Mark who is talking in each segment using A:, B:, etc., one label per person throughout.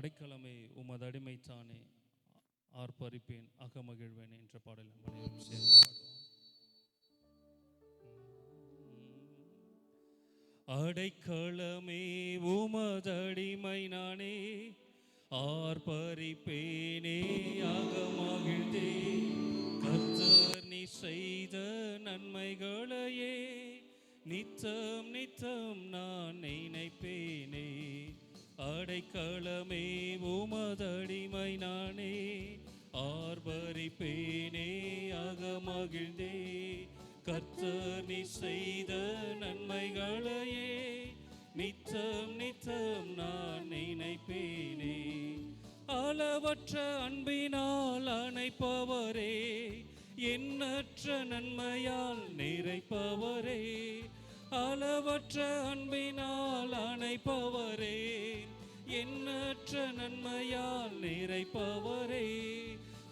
A: அடைக்கலமே உமது அடிமைத்தானே ஆர்ப்பரிப்பேன் அகமகிழ்வேன் என்ற பாடல் நம்ம அனைவரும் சேர்ந்து பாடுவோம். அடைக்கலமே உமது அடிமை நானே ஆர்ப்பரிப்பேனே அகமகிழ்ந்தே கர்த்தர் நீ செய்த நன்மைகளையே நித்தம் நித்தம் நான் நினைப்பேனே. அடைக்கலமே உமது அடிமை நானே ஆர்ப்பரிப்பேனே அகமகிழ்ந்தே கர்த்தர் நீ செய்த நன்மைகளையே நித்தம் நித்தம் நான் நினைப்பேனே. அளவற்ற அன்பினால் அணைப்பவரே எண்ணற்ற நன்மையால் நிறைப்பவரே. அளவற்ற அன்பினால் அணைப்பவரே எண்ணற்ற நன்மையால் நிறைப்பவரே.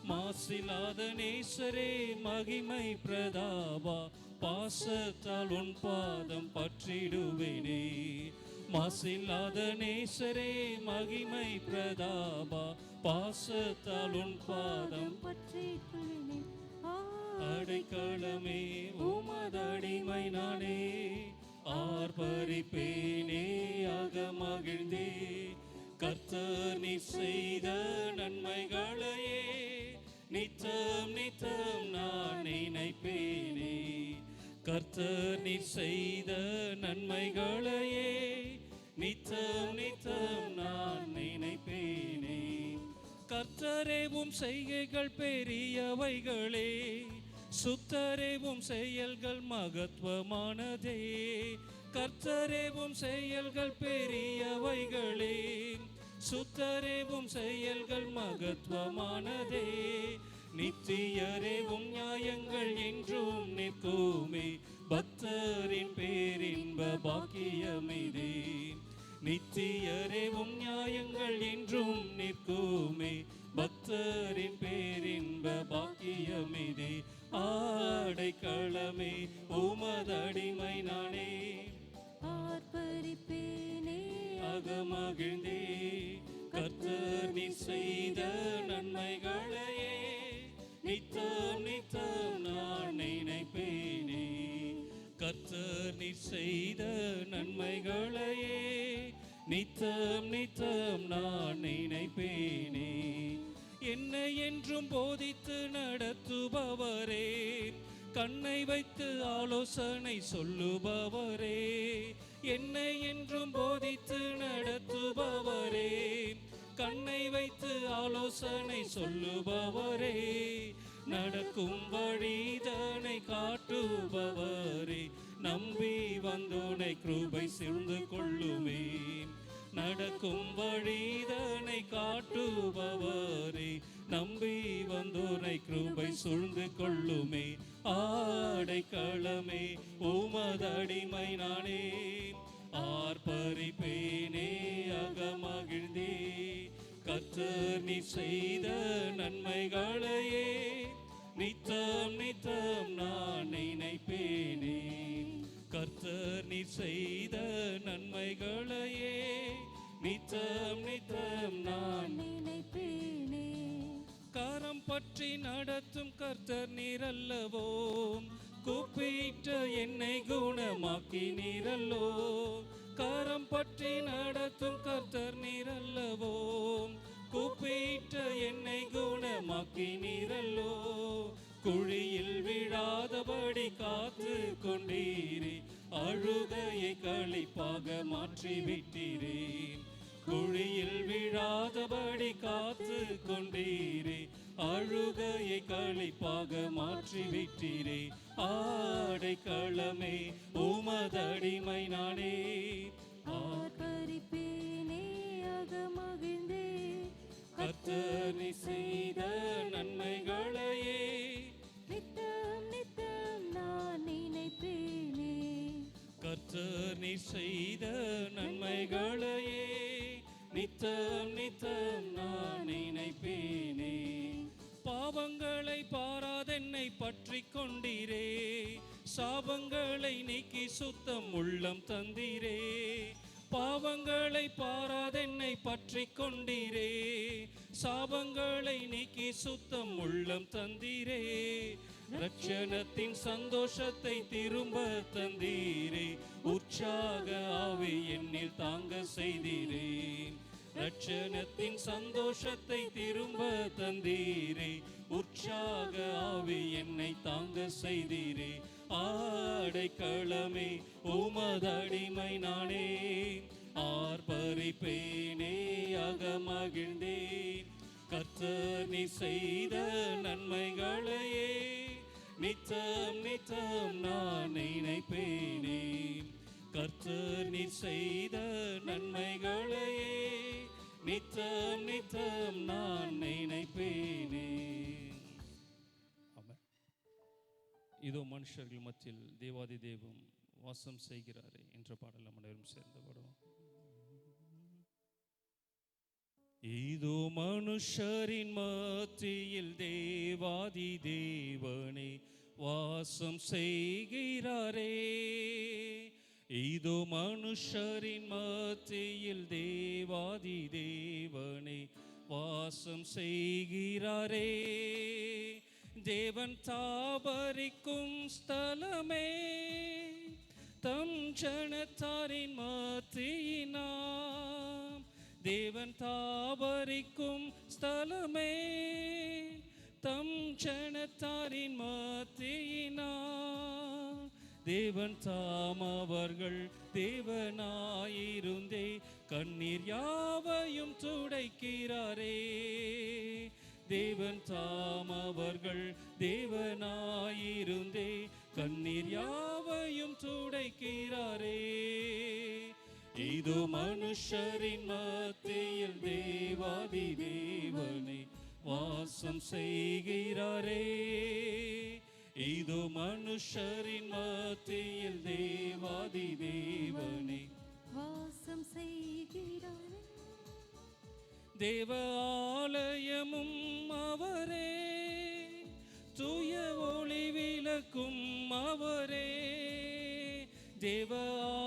A: மாசில்லாத நேசரே மகிமை பிரதாபா பாசத்தால் உன் பாதம் பற்றிடுவேனே. மாசில்லாத நேசரே மகிமை பிரதாபா பாசத்தால் உன் பாதம் பற்றிடுவேனே. அடைக்கலமே உமது அடிமை நானே ஆர்ப்பரிப்பேனே அகமகிழ்ந்தே கர்த்தர் நீ செய்த நன்மைகளையே நித்தம் நித்தம் நான் நினைப்பேனே. கர்த்தர் நீ செய்த நன்மைகளையே நித்தம் நித்தம் நான் நினைப்பேனே. கர்த்தரேவும் செய்கைகள் பெரியவைகளே சுத்தரேவும் செயல்கள் மகத்துவமானதே. கர்த்தரேவும் செயல்கள் பெரியவைகளே சுத்தரேவும் செயல்கள் மகத்துவமானதே. நித்தியரேவும் நியாயங்கள் என்றும் நிற்குமே பக்தரின் பேரின்ப பாக்கியமிதே. நித்தியரேவும் நியாயங்கள் என்றும் நிற்குமே பக்தரின் பேரின்ப பாக்கியமிதே. ஆடைக்கலமே உமது அடிமை நானே
B: ஆர்ப்பரிப்பேனே
A: அகமகிழ்ந்தே கர்த்தர் நீ செய்த நன்மைகளையே நித்தம் நித்தம் நான் நினைப்பேனே. கர்த்தர் நீ செய்த நன்மைகளையே நித்தம் நித்தம் நான் நினைப்பேனே. என்னை என்றும் போதித்து நடத்துபவரே கண்ணை வைத்து ஆலோசனை சொல்லுபவரே. என்னை என்றும் போதித்து நடத்துபவரே கண்ணை வைத்து ஆலோசனை சொல்லுபவரே. நடக்கும் வழிதனை காட்டுபவரே நம்பி வந்தோனை கிருபை சிறந்து கொள்ளுமே. நடக்கும் வழிதனை காட்டுபவரே நம்பி வந்தோனை கிருபை சூழ்ந்து கொள்ளுமே. ஆடைக்கலமே உமது அடிமை நானே ஆர்ப்பரிப்பேனே அகமகிழ்ந்தே கர்த்தர் நீ செய்த நன்மைகளையே நித்தம் நித்தம் நான் நினைப்பேனே. கர்த்தர் நீ செய்த நன்மைகளையே நித்தம் நித்தம் நான்
B: நினைப்பேனே.
A: கரம் பற்றி நடத்தும் கர்த்தர் நீரல்லவோ கூப்பிட்ட என்னை குணமாக்கி நீரல்லோ. கரம் பற்றி நடத்தும் கர்த்தர் நீரல்லவோ கூப்பிட்ட என்னை குணமாக்கி நீரல்லோ. குழியில் விழாதபடி காத்து கொண்டீரே அழுகையை களிப்பாக மாற்றி விட்டீரே. குழியில் விழாதபடி காத்து கொண்டீரே அழுகையை களிப்பாக மாற்றி விட்டீரே. ஆடைக்கலமே உமது அடிமை நானே
B: ஆர்ப்பரிப்பேனே அகமகிழ்ந்தே
A: கர்த்தர் நீ செய்த நன்மைகளையே
B: நித்தம் நித்தம் நான் நினைப்பேனே.
A: கர்த்தர் நீ செய்த நன்மைகளையே நித்தம் நித்தம் நான் நினைப்பேனே. பாவங்களை பாராதென்னை பற்றி கொண்டீரே சாபங்களை நீக்கி சுத்தம் உள்ளம் தந்தீரே. பாவங்களை பாராதென்னை பற்றி கொண்டீரே, சாபங்களை நீக்கி சுத்தம் உள்ளம் தந்தீரே, ரட்சணத்தின் சந்தோஷத்தை திரும்ப தந்தீரே, உற்சாக ஆவி என்னில் தாங்க செய்தீரே, ரட்சணத்தின் சந்தோஷத்தை திரும்ப தந்தீரே, உற்சாக ஆவி என்னை தாங்க செய்தீரே, ஆடைக்களமே உமதடிமை நானே, ஆர்ப்பரிப்பேனே அகமகிழ்ந்தேன், கர்த்தர் நீ செய்த நன்மைகளையே நித்தம் நித்தம் நான் நினைப்பேனே, கர்த்தர் நீ செய்த நன்மைகளையே நித்தம் நித்தம் நான் நினைப்பேனே. ஆமென். இதோ மனுஷர்கள் மத்தியில் தேவாதி தேவம் வாசம் செய்கிறாரே என்ற பாடல் நம்ம அனைவரும் சேர்ந்து பாடுவோம். இதோ மனுஷரின் மத்தியில் தேவாதி தேவனே வாசம் செய்கிறாரே, இதோ மனுஷரின் மத்தியில் தேவாதி தேவனே வாசம் செய்கிறாரே, தேவன் தாபரிக்கும் ஸ்தலமே தம் ஜனத்தாரின் மத்தியினாம், தேவன் தாபரிக்கும் ஸ்தலமே தம் ஜனத்தாரின் மத்தியினாம், தேவன் தாம் அவர்கள் தேவனாயிருந்தே கண்ணீர் யாவையும் துடைக்கிறாரே, தேவன் தாம் அவர்கள் தேவனாயிருந்தே கண்ணீர் யாவையும் துடைக்கிறாரே, இதோ மனுஷரின் மத்தியில் தேவாதி தேவனை வாசம் செய்கிறாரே, இதோ மனுஷரின் மத்தியில் தேவாதி தேவனை
B: வாசம் செய்கிறாரே,
A: தேவ ஆலயமும் அவரே, தூய ஒளி விளக்கும் அவரே, தேவ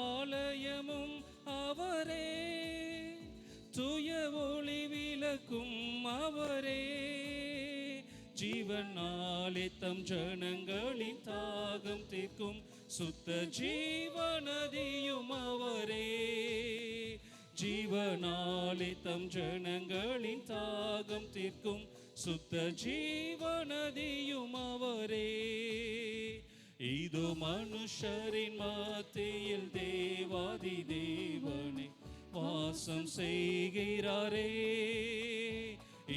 A: ஆலயமும் அவரே, தூய ஒளி விளக்கும் அவரே, ஜீவனாலே தம் ஜனங்களின் தாகம் தீர்க்கும் சுத்த ஜீவநதியும் அவரே, ஜீவனாலே தம் ஜனங்களின் தாகம் தீர்க்கும் சுத்த ஜீவநதியும் அவரே, இதோ மனுஷரின் மத்தியில் தேவாதி தேவனை வாசம் செய்கிறாரே,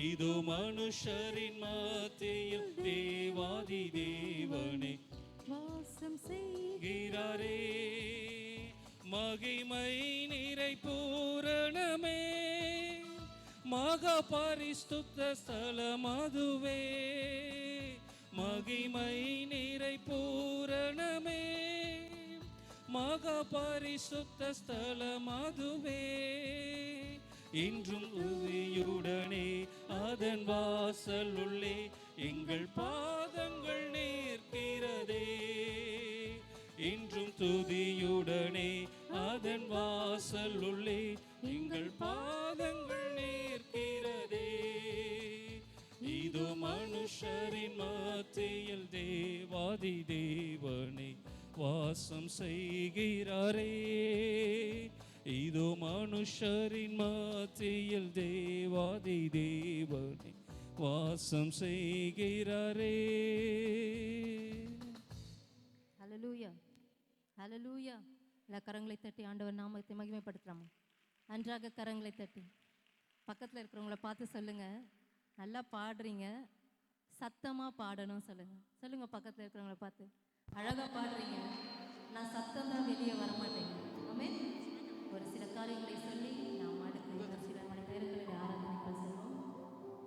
A: இதோ மனுஷரின் மத்தியில் தேவாதி தேவனை
B: வாசம் செய்கிறாரே,
A: மகிமை நிறை பூரணமே மகா பரிசுத்த ஸ்தலம் அதுவே, மகிமை நிறை பூரணமே மகா பரிசுத்த ஸ்தலம் அதுவே, இன்றும் துதியுடனே அதன் வாசல் உள்ளே எங்கள் பாதங்கள் நிற்கிறதே, இன்றும் துதியுடனே அதன் வாசல் உள்ளே எங்கள் பாதங்கள் நிற்கிறதே, இதோ மனுஷரின் மத்தியில் தேவாதி தேவனை வாசம் செய்கிறாரே, இதோ மனுஷரின் மத்தியில் தேவாதி தேவனை வாசம் செய்கிறாரே.
B: ஹல்லேலூயா ஹல்லேலூயா. எல்லா கரங்களை தட்டி ஆண்டவர் நாமத்தை மகிமைப்படுத்தலாமா? நன்றாக கரங்களை தட்டி பக்கத்தில் இருக்கிறவங்கள பார்த்து சொல்லுங்க, நல்லா பாடுறீங்க, சத்தமாக பாடணும் சொல்லுங்க. சொல்லுங்க பக்கத்தில் இருக்கிறவங்கள பார்த்து, அழகாக பாடுறீங்க, நான் சத்தம் தான் வெளியே வரமாட்டேங்க. ஆமென். ஒரு சில காரியங்களை சொல்லி நாம் அடுத்து ஒரு சில மணி நேரங்களில் ஆராதனைகள் செல்வோம்.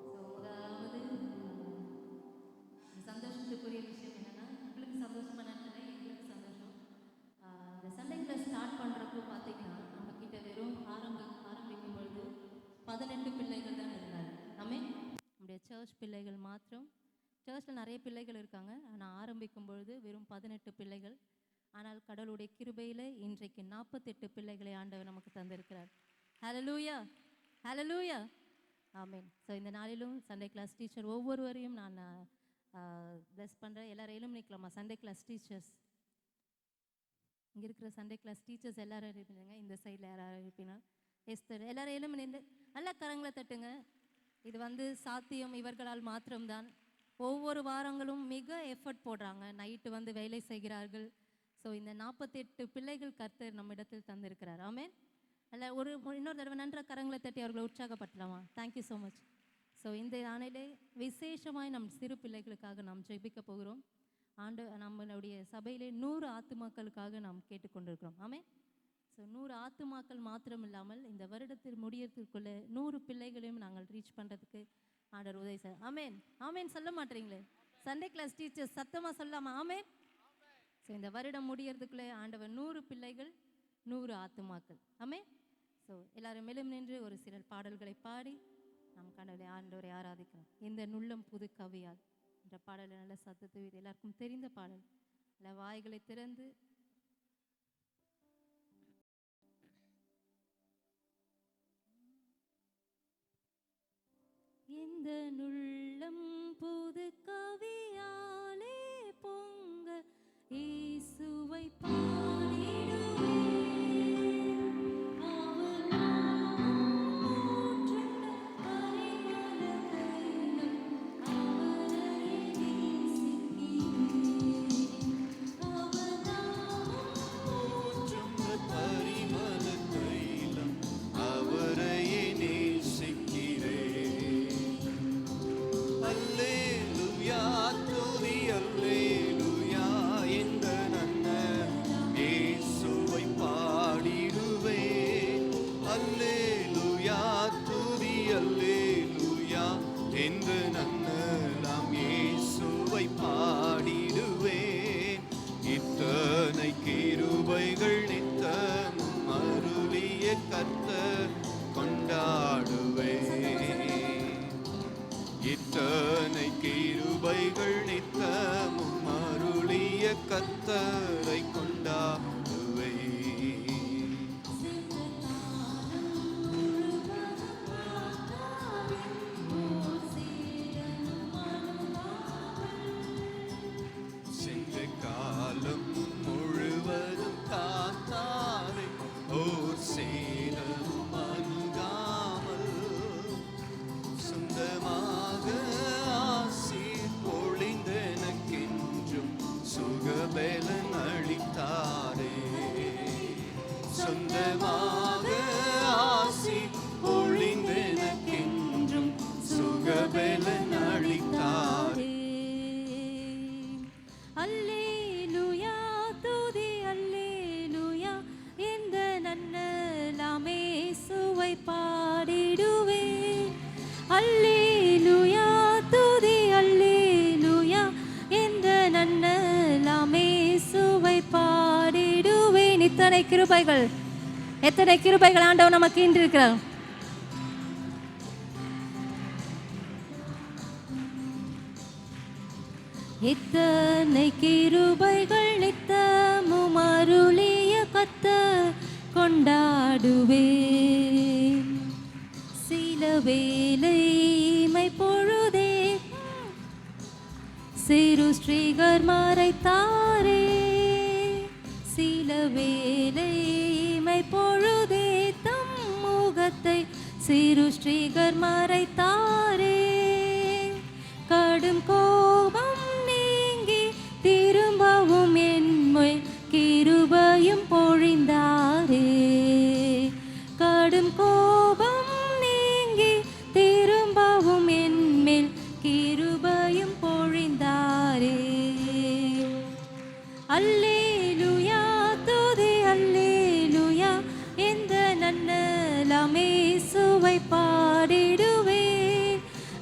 B: ஸோ முதலாவது சந்தோஷத்துக்குரிய விஷயம் என்னென்னா, உங்களுக்கு சந்தோஷமாக நினைக்கிறேன், எங்களுக்கு சந்தோஷம். இந்த சண்டே கிளாஸ் ஸ்டார்ட் பண்ணுறப்போ பார்த்தீங்கன்னா நம்ம கிட்ட வெறும் ஆரம்பிக்கும் பொழுது 18 பிள்ளைகள் தான் இருந்தாங்க. ஆமென். நம்முடைய சர்ச் பிள்ளைகள் மாத்திரம். சர்ச்சில் நிறைய பிள்ளைகள் இருக்காங்க, ஆனால் ஆரம்பிக்கும் பொழுது வெறும் 18 பிள்ளைகள். ஆனால் கடவுளுடைய கிருபையில் இன்றைக்கு 48 பிள்ளைகளை ஆண்டவர் நமக்கு தந்திருக்கிறார். ஹல்லேலூயா, ஹல்லேலூயா, ஆமென். ஸோ இந்த நாளிலும் சண்டே கிளாஸ் டீச்சர் ஒவ்வொருவரையும் நான் ப்ளஸ் பண்ணுறேன். எல்லாரையும் நிற்கலாமா? சண்டே கிளாஸ் டீச்சர்ஸ், இங்கே இருக்கிற சண்டே கிளாஸ் டீச்சர்ஸ் எல்லாரும் இருப்பீங்க. இந்த சைடில் யாராவது இருப்பீங்க? எஸ்தர், எல்லாரையும் நின்று நல்லா கரங்களை தட்டுங்க. இது சாத்தியம் இவர்களால் மாத்திரம்தான். ஒவ்வொரு வாரங்களும் மிக எஃபர்ட் போடுறாங்க, நைட்டு வேலை செய்கிறார்கள். ஸோ இந்த 48 பிள்ளைகள் கர்த்தர் நம்ம இடத்தில் தந்திருக்கிறார். ஆமென். அல்ல இன்னொரு தடவை நன்ற கரங்களை தட்டி அவர்களை உற்சாகப்படுத்தலாமா? Thank you so much. ஸோ இந்த நாளிலே விசேஷமாய் நம் சிறு பிள்ளைகளுக்காக நாம் ஜெபிக்க போகிறோம். நம்மளுடைய சபையிலே 100 ஆத்துமாக்களுக்காக நாம் கேட்டுக்கொண்டிருக்கிறோம். ஆமென். ஸோ 100 ஆத்துமாக்கள் மாத்திரம் இல்லாமல் இந்த வருடத்தில் முடியறதுக்குள்ளே 100 பிள்ளைகளையும் நாங்கள் ரீச் பண்ணுறதுக்கு ஆண்டவர் உதவி சார். ஆமென், ஆமென் சொல்ல மாட்டீங்களே? சண்டே கிளாஸ் டீச்சர்ஸ் சத்தமாக சொல்லாமா? ஆமென். ஸோ இந்த வருடம் முடியறதுக்குள்ளே ஆண்டவர் 100 பிள்ளைகள் 100 ஆத்துமாக்கள். ஆமென். ஸோ எல்லாரும் மேலும் நின்று ஒரு சில பாடல்களை பாடி நாம் கடவுளை ஆண்டவரை ஆராதிக்கலாம். இந்த நுள்ளம் புது கவியால் என்ற பாடலை நல்ல சத்தத்தை இது எல்லாருக்கும் தெரிந்த பாடல். நல்ல வாய்களை திறந்து இந்த நுள்ளம் புது கவியாலே பொங்க இயேசுவை பாடிடுவே.
C: கர்த்தரை கொண்டாடுவே. சென்ற காலம் முழுவதும் காத்தாரை ஓர் சேதம் அணுகாமல் சொந்தமாக ஆசீர் பொழிந்தெனக்கென்றும் சுகபலன் அளித்தாரே. சொந்தமாக ஆசி பொழிந்தெனக்கென்றும் சுகபலன் அளித்தாரே.
B: அல்லேலூயா, துதி அல்லேலூயா, இந்த நன்னலாம் இயேசுவை பாடிடுவேன். அல்லேலூயா, துதி அல்லேலூயா, இந்த நன்னலாம் இயேசுவை பாடிடுவேன். இத்தனை கிருபைகள், எத்தனை கிருபைகள் ஆண்டவர் நமக்கு இன்று இருக்கிறார். இத்தனை கிருபைகள் நித்தமும் அருளிய கர்த்தர் கொண்டாடுவேன். சில வேளை இமை பொழுதே சிறு ஸ்ரீகர் மறைத்தாரே. சில வேளை இமை பொழுதே தம் முகத்தை சிறு ஸ்ரீகர் மறைத்தாரே. கடும் கோபம் நீங்கி திரும்பவும் என்மேல் கிருபையும் பொழிந்தாரே. கடும் கோபம் நீங்கி திரும்பவும் என்மேல் கிருபையும் பொழிந்தாரே. அல்லேலூயா, துதி அல்லேலூயா, இந்த நன்னலாம் இயேசுவை பாடிடுவேன்.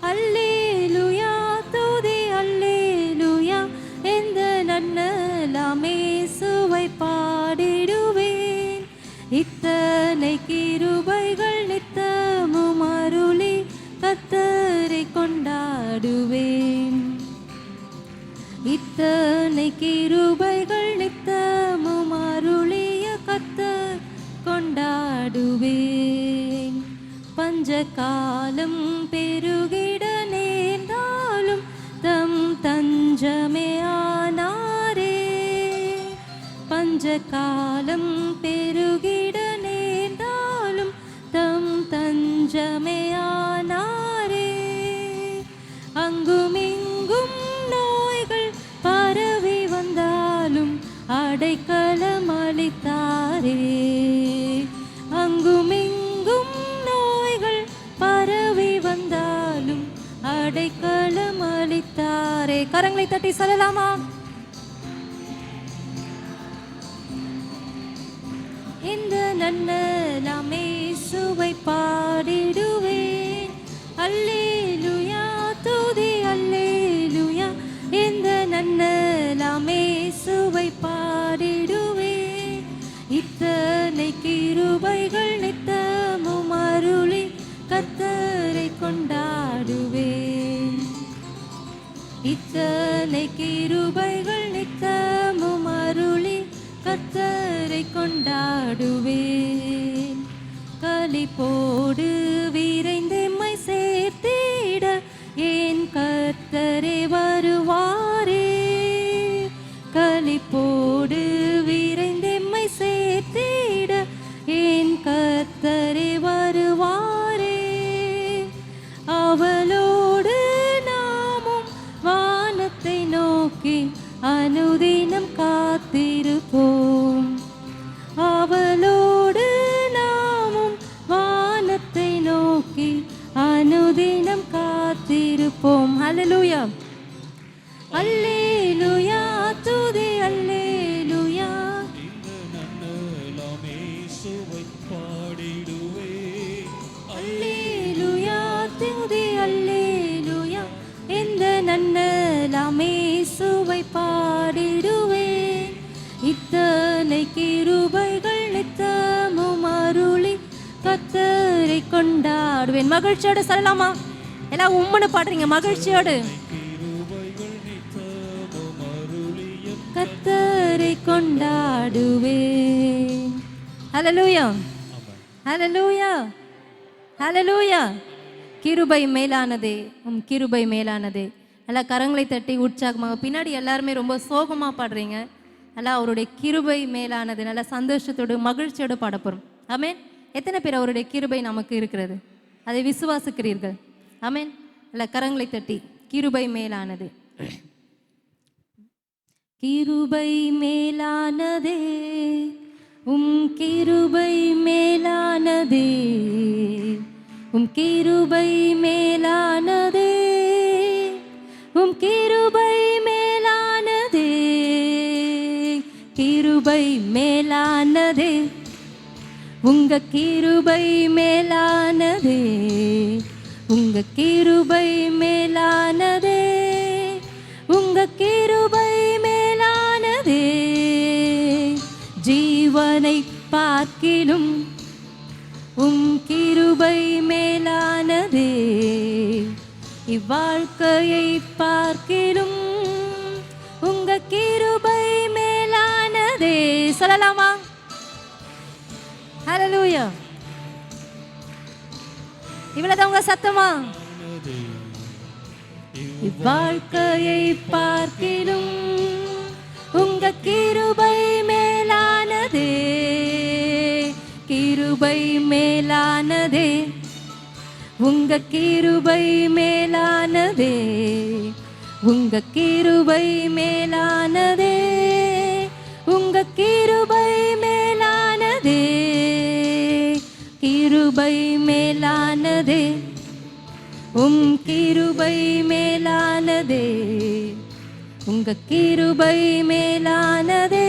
B: அல்லேலூயா, துதி அல்லேலூயா, இந்த நன்னலாம் இயேசுவை பாடிடுவேன். இத்தனை கிருபைகள் நித்தமும் அருளி கர்த்தரை கொண்டாடுவேன். இத்தனை கிருபைகள் நித்தமும் கொண்டாடுவேன். பஞ்ச காலம் பெருகிட நேர்ந்தாலும் தம் தஞ்சமே ஆனாரே. பஞ்ச காலம் பெருகிட நேர்ந்தாலும் தம் தஞ்சமே ஆனாரே. அங்குமிங்கும் நோய்கள் பரவி வந்தாலும் அடைக்கலம் அளித்தாரே. அங்குமிங்கும் நோய்கள் பரவி வந்தாலும் அடைக்கலம் அளித்தாரே. கரங்களை தட்டி சொல்லலாமா? இந்த நன்னலாம் இயேசுவை பாடிடுவேன். அல்லேலூயா துதி அல்லேலூயா. இந்த நன்னலாம் இயேசுவை பாடிடுவேன். இத்தனை கிருபைகள் நித்தமும் அருளி கர்த்தரை கொண்டாடுவேன். இத்தனை கிருபைகள் நித்தமும் அருளி கர்த்தரை கொண்டாடுவேன். களிப்போடு விரைந்தெம்மை சேர்த்திட என் கர்த்தரே வருவாரே. களிப்போடு விரைந்தெம்மை சேர்த்திட என் கர்த்தரே வருவாரே. அவளோடு நாமும் வானத்தை நோக்கி அனுதினம் காத்திருப்போம். அவளோடு நாமும் வானத்தை நோக்கி அனுதினம் காத்திருப்போம். அல்லேலூயா அல்லேலூயா துதி அல்லேலூயா.
A: இந்த நன்னலாம் இயேசுவை பாடிடுவேன்.
B: அல்லேலூயா துதி அல்லேலூயா. இந்த நன்னலாம் இயேசுவை பாடிடுவேன். இத்தனை கிருபைகள் நித்தமும் அருளி கர்த்தரை கொண்டாடுவேன். மகிழ்ச்சியோடு சொல்லலாமா? எல்லாம் உம்முன்னு பாடுறீங்க மகிழ்ச்சியோடு. கர்த்தரை கொண்டாடுவேன். ஹல்லேலூயா ஹல்லேலூயா ஹல்லேலூயா. கிருபை மேலானதே, உம் கிருபை மேலானதே. எல்லாம் கரங்களை தட்டி உற்சாகமாக. பின்னாடி எல்லாருமே ரொம்ப சோகமாக பாடுறீங்க. எல்லாம் அவருடைய கிருபை மேலானது. நல்லா சந்தோஷத்தோடு மகிழ்ச்சியோடு பாட போகிறோம். ஆமென். எத்தனை பேர் அவருடைய கிருபை நமக்கு இருக்கிறது அதை விசுவாசிக்கிறீர்கள்? ஆமென். எல்லாம் கரங்களை தட்டி கிருபை மேலானது. கிருபை மேலானதே, உம் கிருபை மேலானதே, உம் கிருபை மேலானதே, உம் கிருபை மேலானதே, கிருபை மேலானதே, உங்க கிருபை மேலானதே, உங்க கிருபை மேலானதே, உங்க கிருபை மேலானதே. ஜீவனை பார்க்கிலும் உம் கிருபை மேலானதே, இவ்வாழ்க்கையை பார்க்கிலும் உங்க கிருபை மேலானதே. சொல்லலாமா? ஹல்லேலூயா. இவ்வளவுதான் உங்க சத்தமா? இவ்வாழ்க்கையை பார்க்கிலும் உங்க கிருபை மேலானதே, கிருபை மேலானதே, உங்க கிருபை மேலானதே, உங்க கிருபை மேலானதே, உங்க கிருபை மேலானதே, கிருபை மேலானதே, உம் கிருபை மேலானதே, உங்க கிருபை மேலானதே,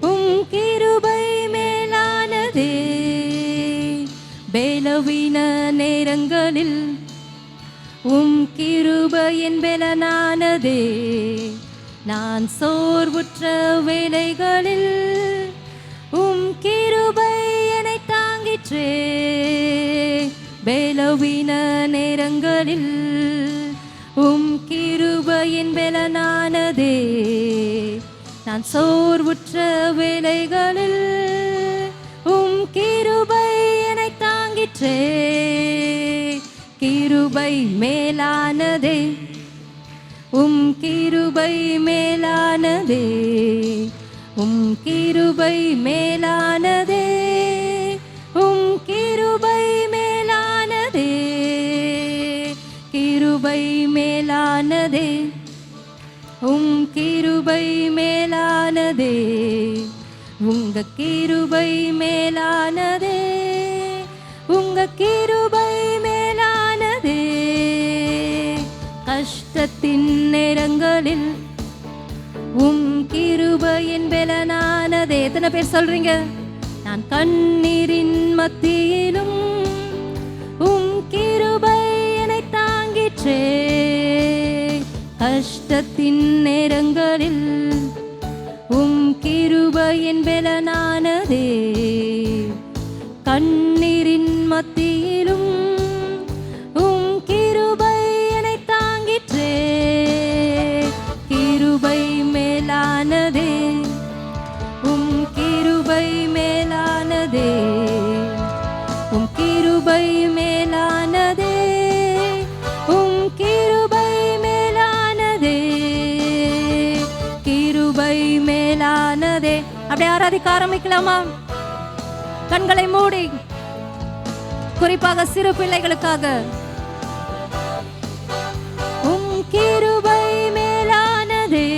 B: உம் கிருபை மேலானதே. பலவீன நேரங்களில் உம் கிருபையின் பலனானதே, நான் சோர்வுற்ற வேளைகளில் உம் கிருபை என்னை தாங்கிற்றே. பலவீன நேரங்களில் உம் கிருபையின் பலனானதே, நான் சோர்வுற்ற வேளைகளில் உம் கிருபை மேலானதே, உம் கிருபை மேலானதே, உம் கிருபை மேலானதே, உம் கிருபை மேலானதே, கிருபை மேலானதே, உம் கிருபை மேலானதே, உங்க கிருபை மேலானதே, உங்க கிருபை மேலானதே. கஷ்டத்தின் நேரங்களில் உம் கிருபையின் பலனானதே. எத்தனை பேர் சொல்றீங்க? நான் கண்ணீரின் மத்தியிலும் உம் கிருபை என்னை தாங்கிற்றே. கஷ்டத்தின் நேரங்களில் உம் கிருபையின் பலனானதே. கண்ணீரின் மத்தியிலும் உம் கிருபை என்னை தாங்கிற்றே. கிருபை மேலானதே, உம் கிருபை மேலானதே, உம் கிருபை மேலானதே, உம் கிருபை மேலானதே, கிருபை மேலானதே. அப்படியே ஆராதிக்க ஆரம்பிக்கலாமா? கண்களை மூடி, குறிப்பாக சிறு பிள்ளைகளுக்காக. உம் கிருபை மேலானதே,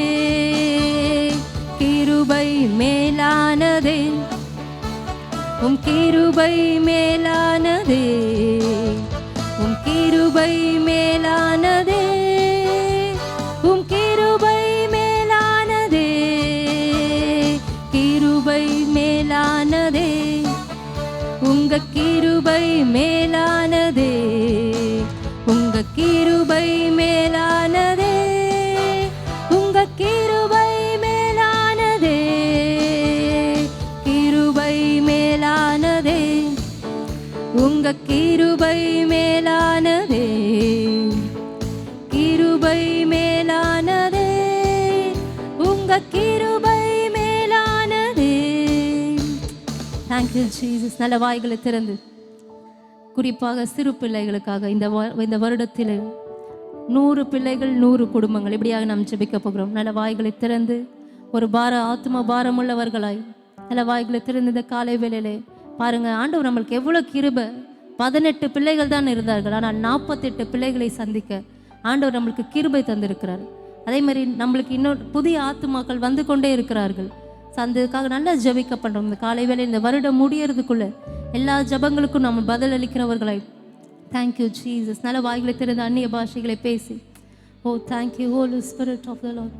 B: கிருபை மேலானதே, உம் கிருபை மேலானதே, உம் கிருபை மேலானதே, உம் கிருபை மேலானதே, கிருபை மேலானதே, உங்க கிருபை மேலானதே, உங்க கிருபை மேலானதே, உங்க கிருபை மேலானதே, கிருபை மேலானதே, உங்க கிருபை மேலானதே, கிருபை மேலானதே, உங்க கிருபை மேலானதே. Thank you Jesus. நல்ல வாய்களை திறந்து குறிப்பாக சிறு பிள்ளைகளுக்காக இந்த வருடத்தில் 100 பிள்ளைகள் 100 குடும்பங்கள் இப்படியாக நாம் ஜெபிக்க போகிறோம். நல்ல வாய்களை திறந்து ஒரு ஆத்ம பாரம் உள்ளவர்களாய் நல்ல வாய்களை திறந்து இந்த காலை வேளையிலே பாருங்க, ஆண்டவர் நம்மளுக்கு எவ்வளவு கிருபை. 18 பிள்ளைகள் தான் இருந்தார்கள், ஆனால் 48 பிள்ளைகளை சந்திக்க ஆண்டவர் நம்மளுக்கு கிருபை தந்திருக்கிறார். அதே மாதிரி நம்மளுக்கு இன்னொரு புதிய ஆத்துமாக்கள் வந்து கொண்டே இருக்கிறார்கள். அதுக்காக நல்லா ஜெபிக்க பண்றோம். இந்த காலை வேளை இந்த வருடம் முடியறதுக்குள்ள எல்லா ஜபங்களுக்கும் நம்ம பதில் அளிக்கிறவர்களாய். Thank you Jesus. நல்ல வாய்களை திறந்து அந்நிய பாஷைகளை பேசி, oh thank you Holy Spirit of the Lord.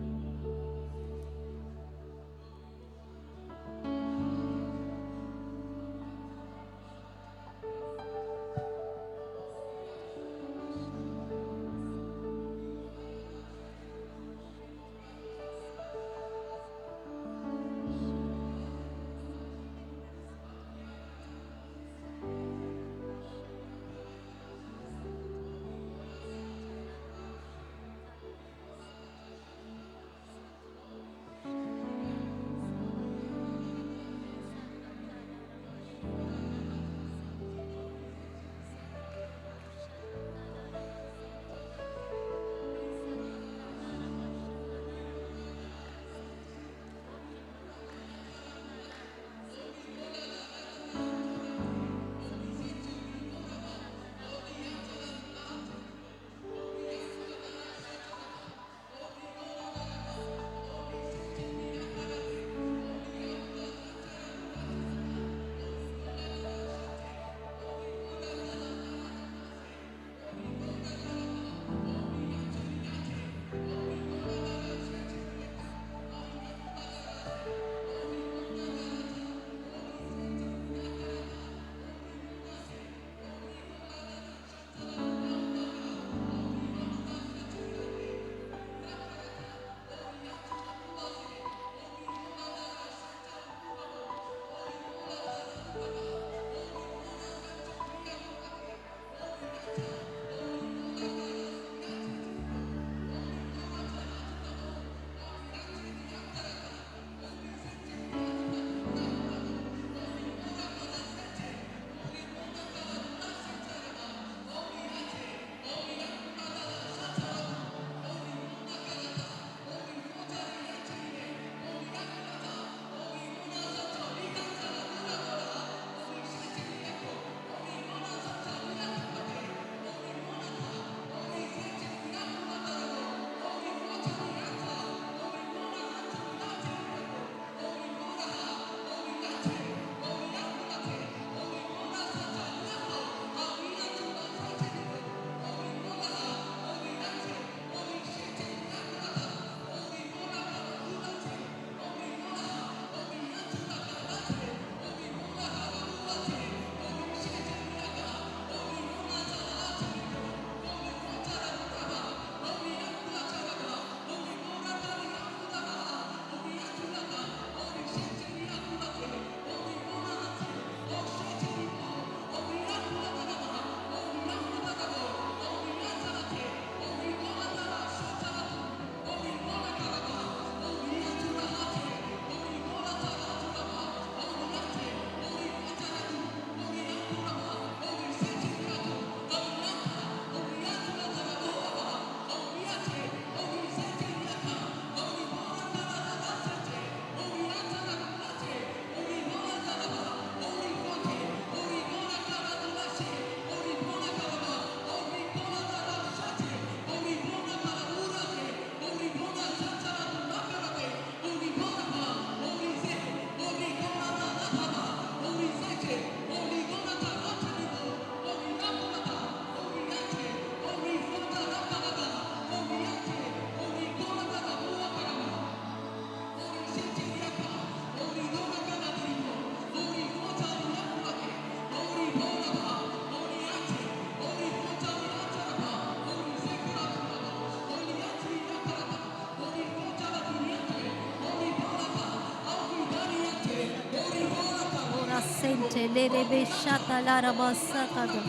B: lerebe shatalaraba sakata.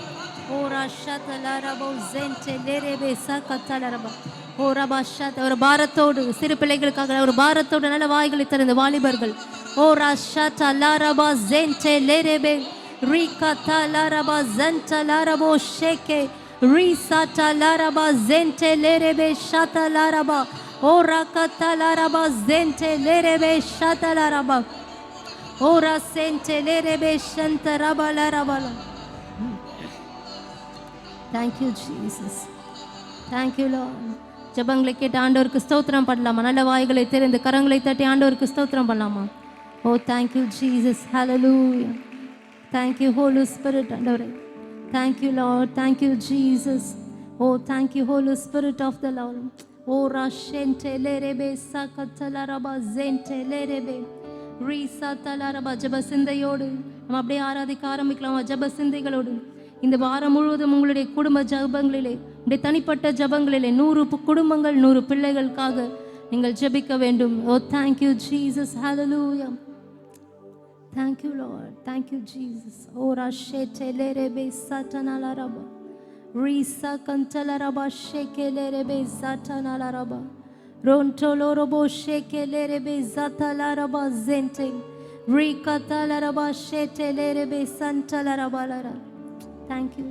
B: Ora shatalarabo zente lerebe sakatalaraba. ora bashata ஒரு பாரத்தோடு சிறு பிள்ளைகளுக்காக ஒரு பாரத்தோடு நல்ல வாய்களை திறந்து வாலிபர்கள் ora shatalaraba zente lerebe rikatalaraba zentalarabo sheke risatalaraba zente lerebe shatalaraba ora katalaraba zente lerebe shatalaraba ora sente lerebe shantaraba laraba. Thank you Jesus. Thank you Lord. ஜெபங்களை கேட்டு ஆண்டவருக்கு ஸ்தோத்திரம் பண்ணலாமா? நல்ல வாய்களை திறந்து கரங்களை தட்டி ஆண்டவருக்கு ஸ்தோத்திரம் பண்ணலாமா? ஓ thank you Jesus. Hallelujah. Thank you Holy Spirit ஆண்டவரே. Thank you Lord. Thank you Jesus. Oh thank you Holy Spirit of the Lord. Oh rashente lerebe sakatalaraba zente lerebe risatalaraba. ஜெப சிந்தையோடு நம்ம அப்படியே ஆராதிக்க ஆரம்பிக்கலாமா? ஜெப சிந்தைகளோடு இந்த வாரம் முழுவதும் உங்களுடைய குடும்ப ஜெபங்களிலே உங்களுடைய தனிப்பட்ட ஜெபங்களிலே 100 குடும்பங்கள் 100 பிள்ளைகளுக்காக நீங்கள் ஜெபிக்க வேண்டும். ஓ thank you Jesus. Hallelujah. Thank you Lord. Thank you Jesus. O rashete lerebe satanalaraba risa kantalaraba shekelerebe satanalaraba rontolorobo shekelerebe zatalaraba zente rikatalaraba shetelerebe santalaraba. Thank you.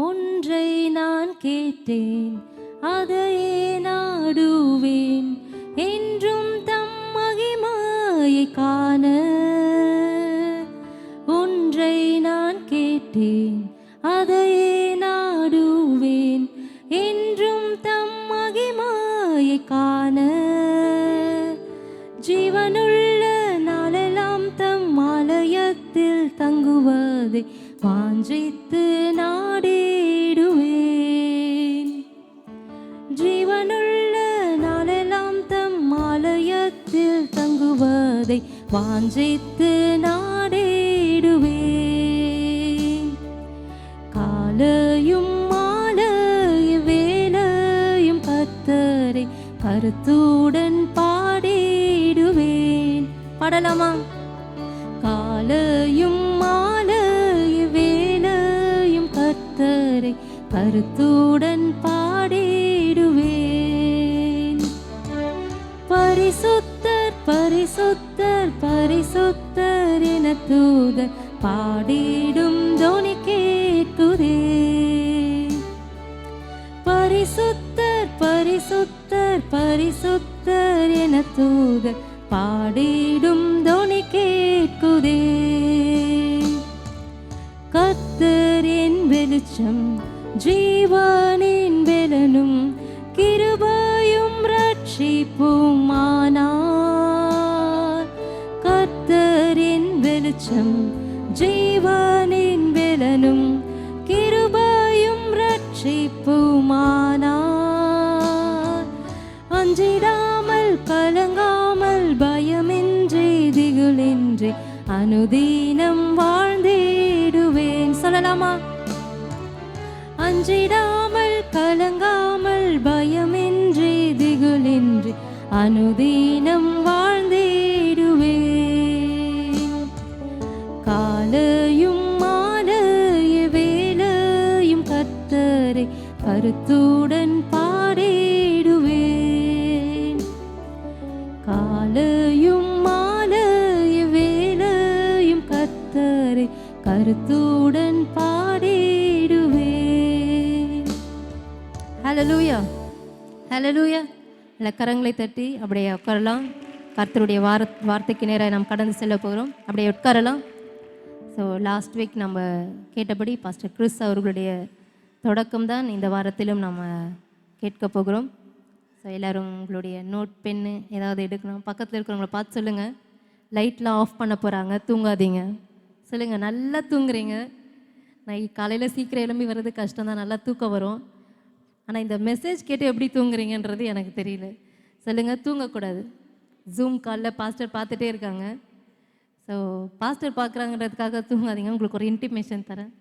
B: ஒன்றை நான் கேட்டேன் அதையே நாடுவேன் என்றும் தம் மகிமையை காண. ஒன்றை நான் கேட்டேன் அதையே நாடுவேன் என்றும் தம் மகிமையை காண. ஜீவனுள்ள நாளெல்லாம் தம் ஆலயத்தில் தங்குவதை வாஞ்சித்து நாடிடுவேன். ஜீவனுள்ள நாளெல்லாம் தம் ஆலயத்தில் தங்குவதை வாஞ்சித்து நாடிடுவேன். காலையும் மாலையும் வேலையும் கர்த்தரை கருத்துடன் பாடிடுவேன். பாடலாமா? காலையும் மாலையும் வேலையும் கர்த்தரை கருத்துடன் பாடிடுவேன். பரிசுத்தர் பரிசுத்தர் பரிசுத்தர் என தூதர் பாடிடும் தொனி கேட்குதே. பரிசுத்தர் பரிசுத்தர் பரிசுத்தர் என தூதர் பாடிடும் தொனி கேட்குதே. கர்த்தர் என் வெளிச்சம் ஜீவனின் பெலனும் கிருபையும் ரட்சிப்புமானார். கர்த்தர் என் வெளிச்சம் ஜீவனின் பெலனும் கிருபையும் ரட்சிப்புமானார். அஞ்சிடாமல் கலங்காமல் பயமின்றி திகிலின்றி அனுதீனம் வாழ்ந்திடுவேன். சொல்லலாமா? அஞ்சிடாமல் கலங்காமல் பயமின்றி திகிலின்றி அனுதீனம் வாழ்ந்திடுவேன். காலையும் மாலையும் வேலையும் கர்த்தரை கருத்துடன் பாடிடுவேன். காலையும் மாலையும் வேலையும் கர்த்தரை கருத்துடன் பாடிடுவேன். ஹல்லேலூயா ஹல்லேலூயா. நல்ல கரங்களை தட்டி அப்படியே உட்காரலாம். கர்த்தருடைய வார்த்தைக்கு நேராக நாம் கடந்து செல்ல போகிறோம். அப்படியே உட்காரலாம். ஸோ லாஸ்ட் வீக் நம்ம கேட்டபடி பாஸ்டர் கிறிஸ் அவர்களுடைய தொடக்கம் தான் இந்த வாரத்திலும் நம்ம கேட்க போகிறோம். ஸோ எல்லோரும் உங்களுடைய நோட் பென்னு ஏதாவது எடுக்கணும். பக்கத்தில் இருக்கிறவங்கள பார்த்து சொல்லுங்கள், லைட்லாம் ஆஃப் பண்ண போகிறாங்க, தூங்காதீங்க. சொல்லுங்கள், நல்லா தூங்குறீங்க. நான் காலையில் சீக்கிரம் எழும்பி வர்றது கஷ்டம் தான், நல்லா தூக்கம் வரும். ஆனால் இந்த மெசேஜ் கேட்டு எப்படி தூங்குறீங்கன்றது எனக்கு தெரியல. சொல்லுங்கள், தூங்கக்கூடாது. ஜூம் காலில் பாஸ்டர் பார்த்துட்டே இருக்காங்க. ஸோ பாஸ்டர் பார்க்குறாங்கன்றதுக்காக தூங்காதீங்க. உங்களுக்கு ஒரு இன்டிமேஷன் தரேன்.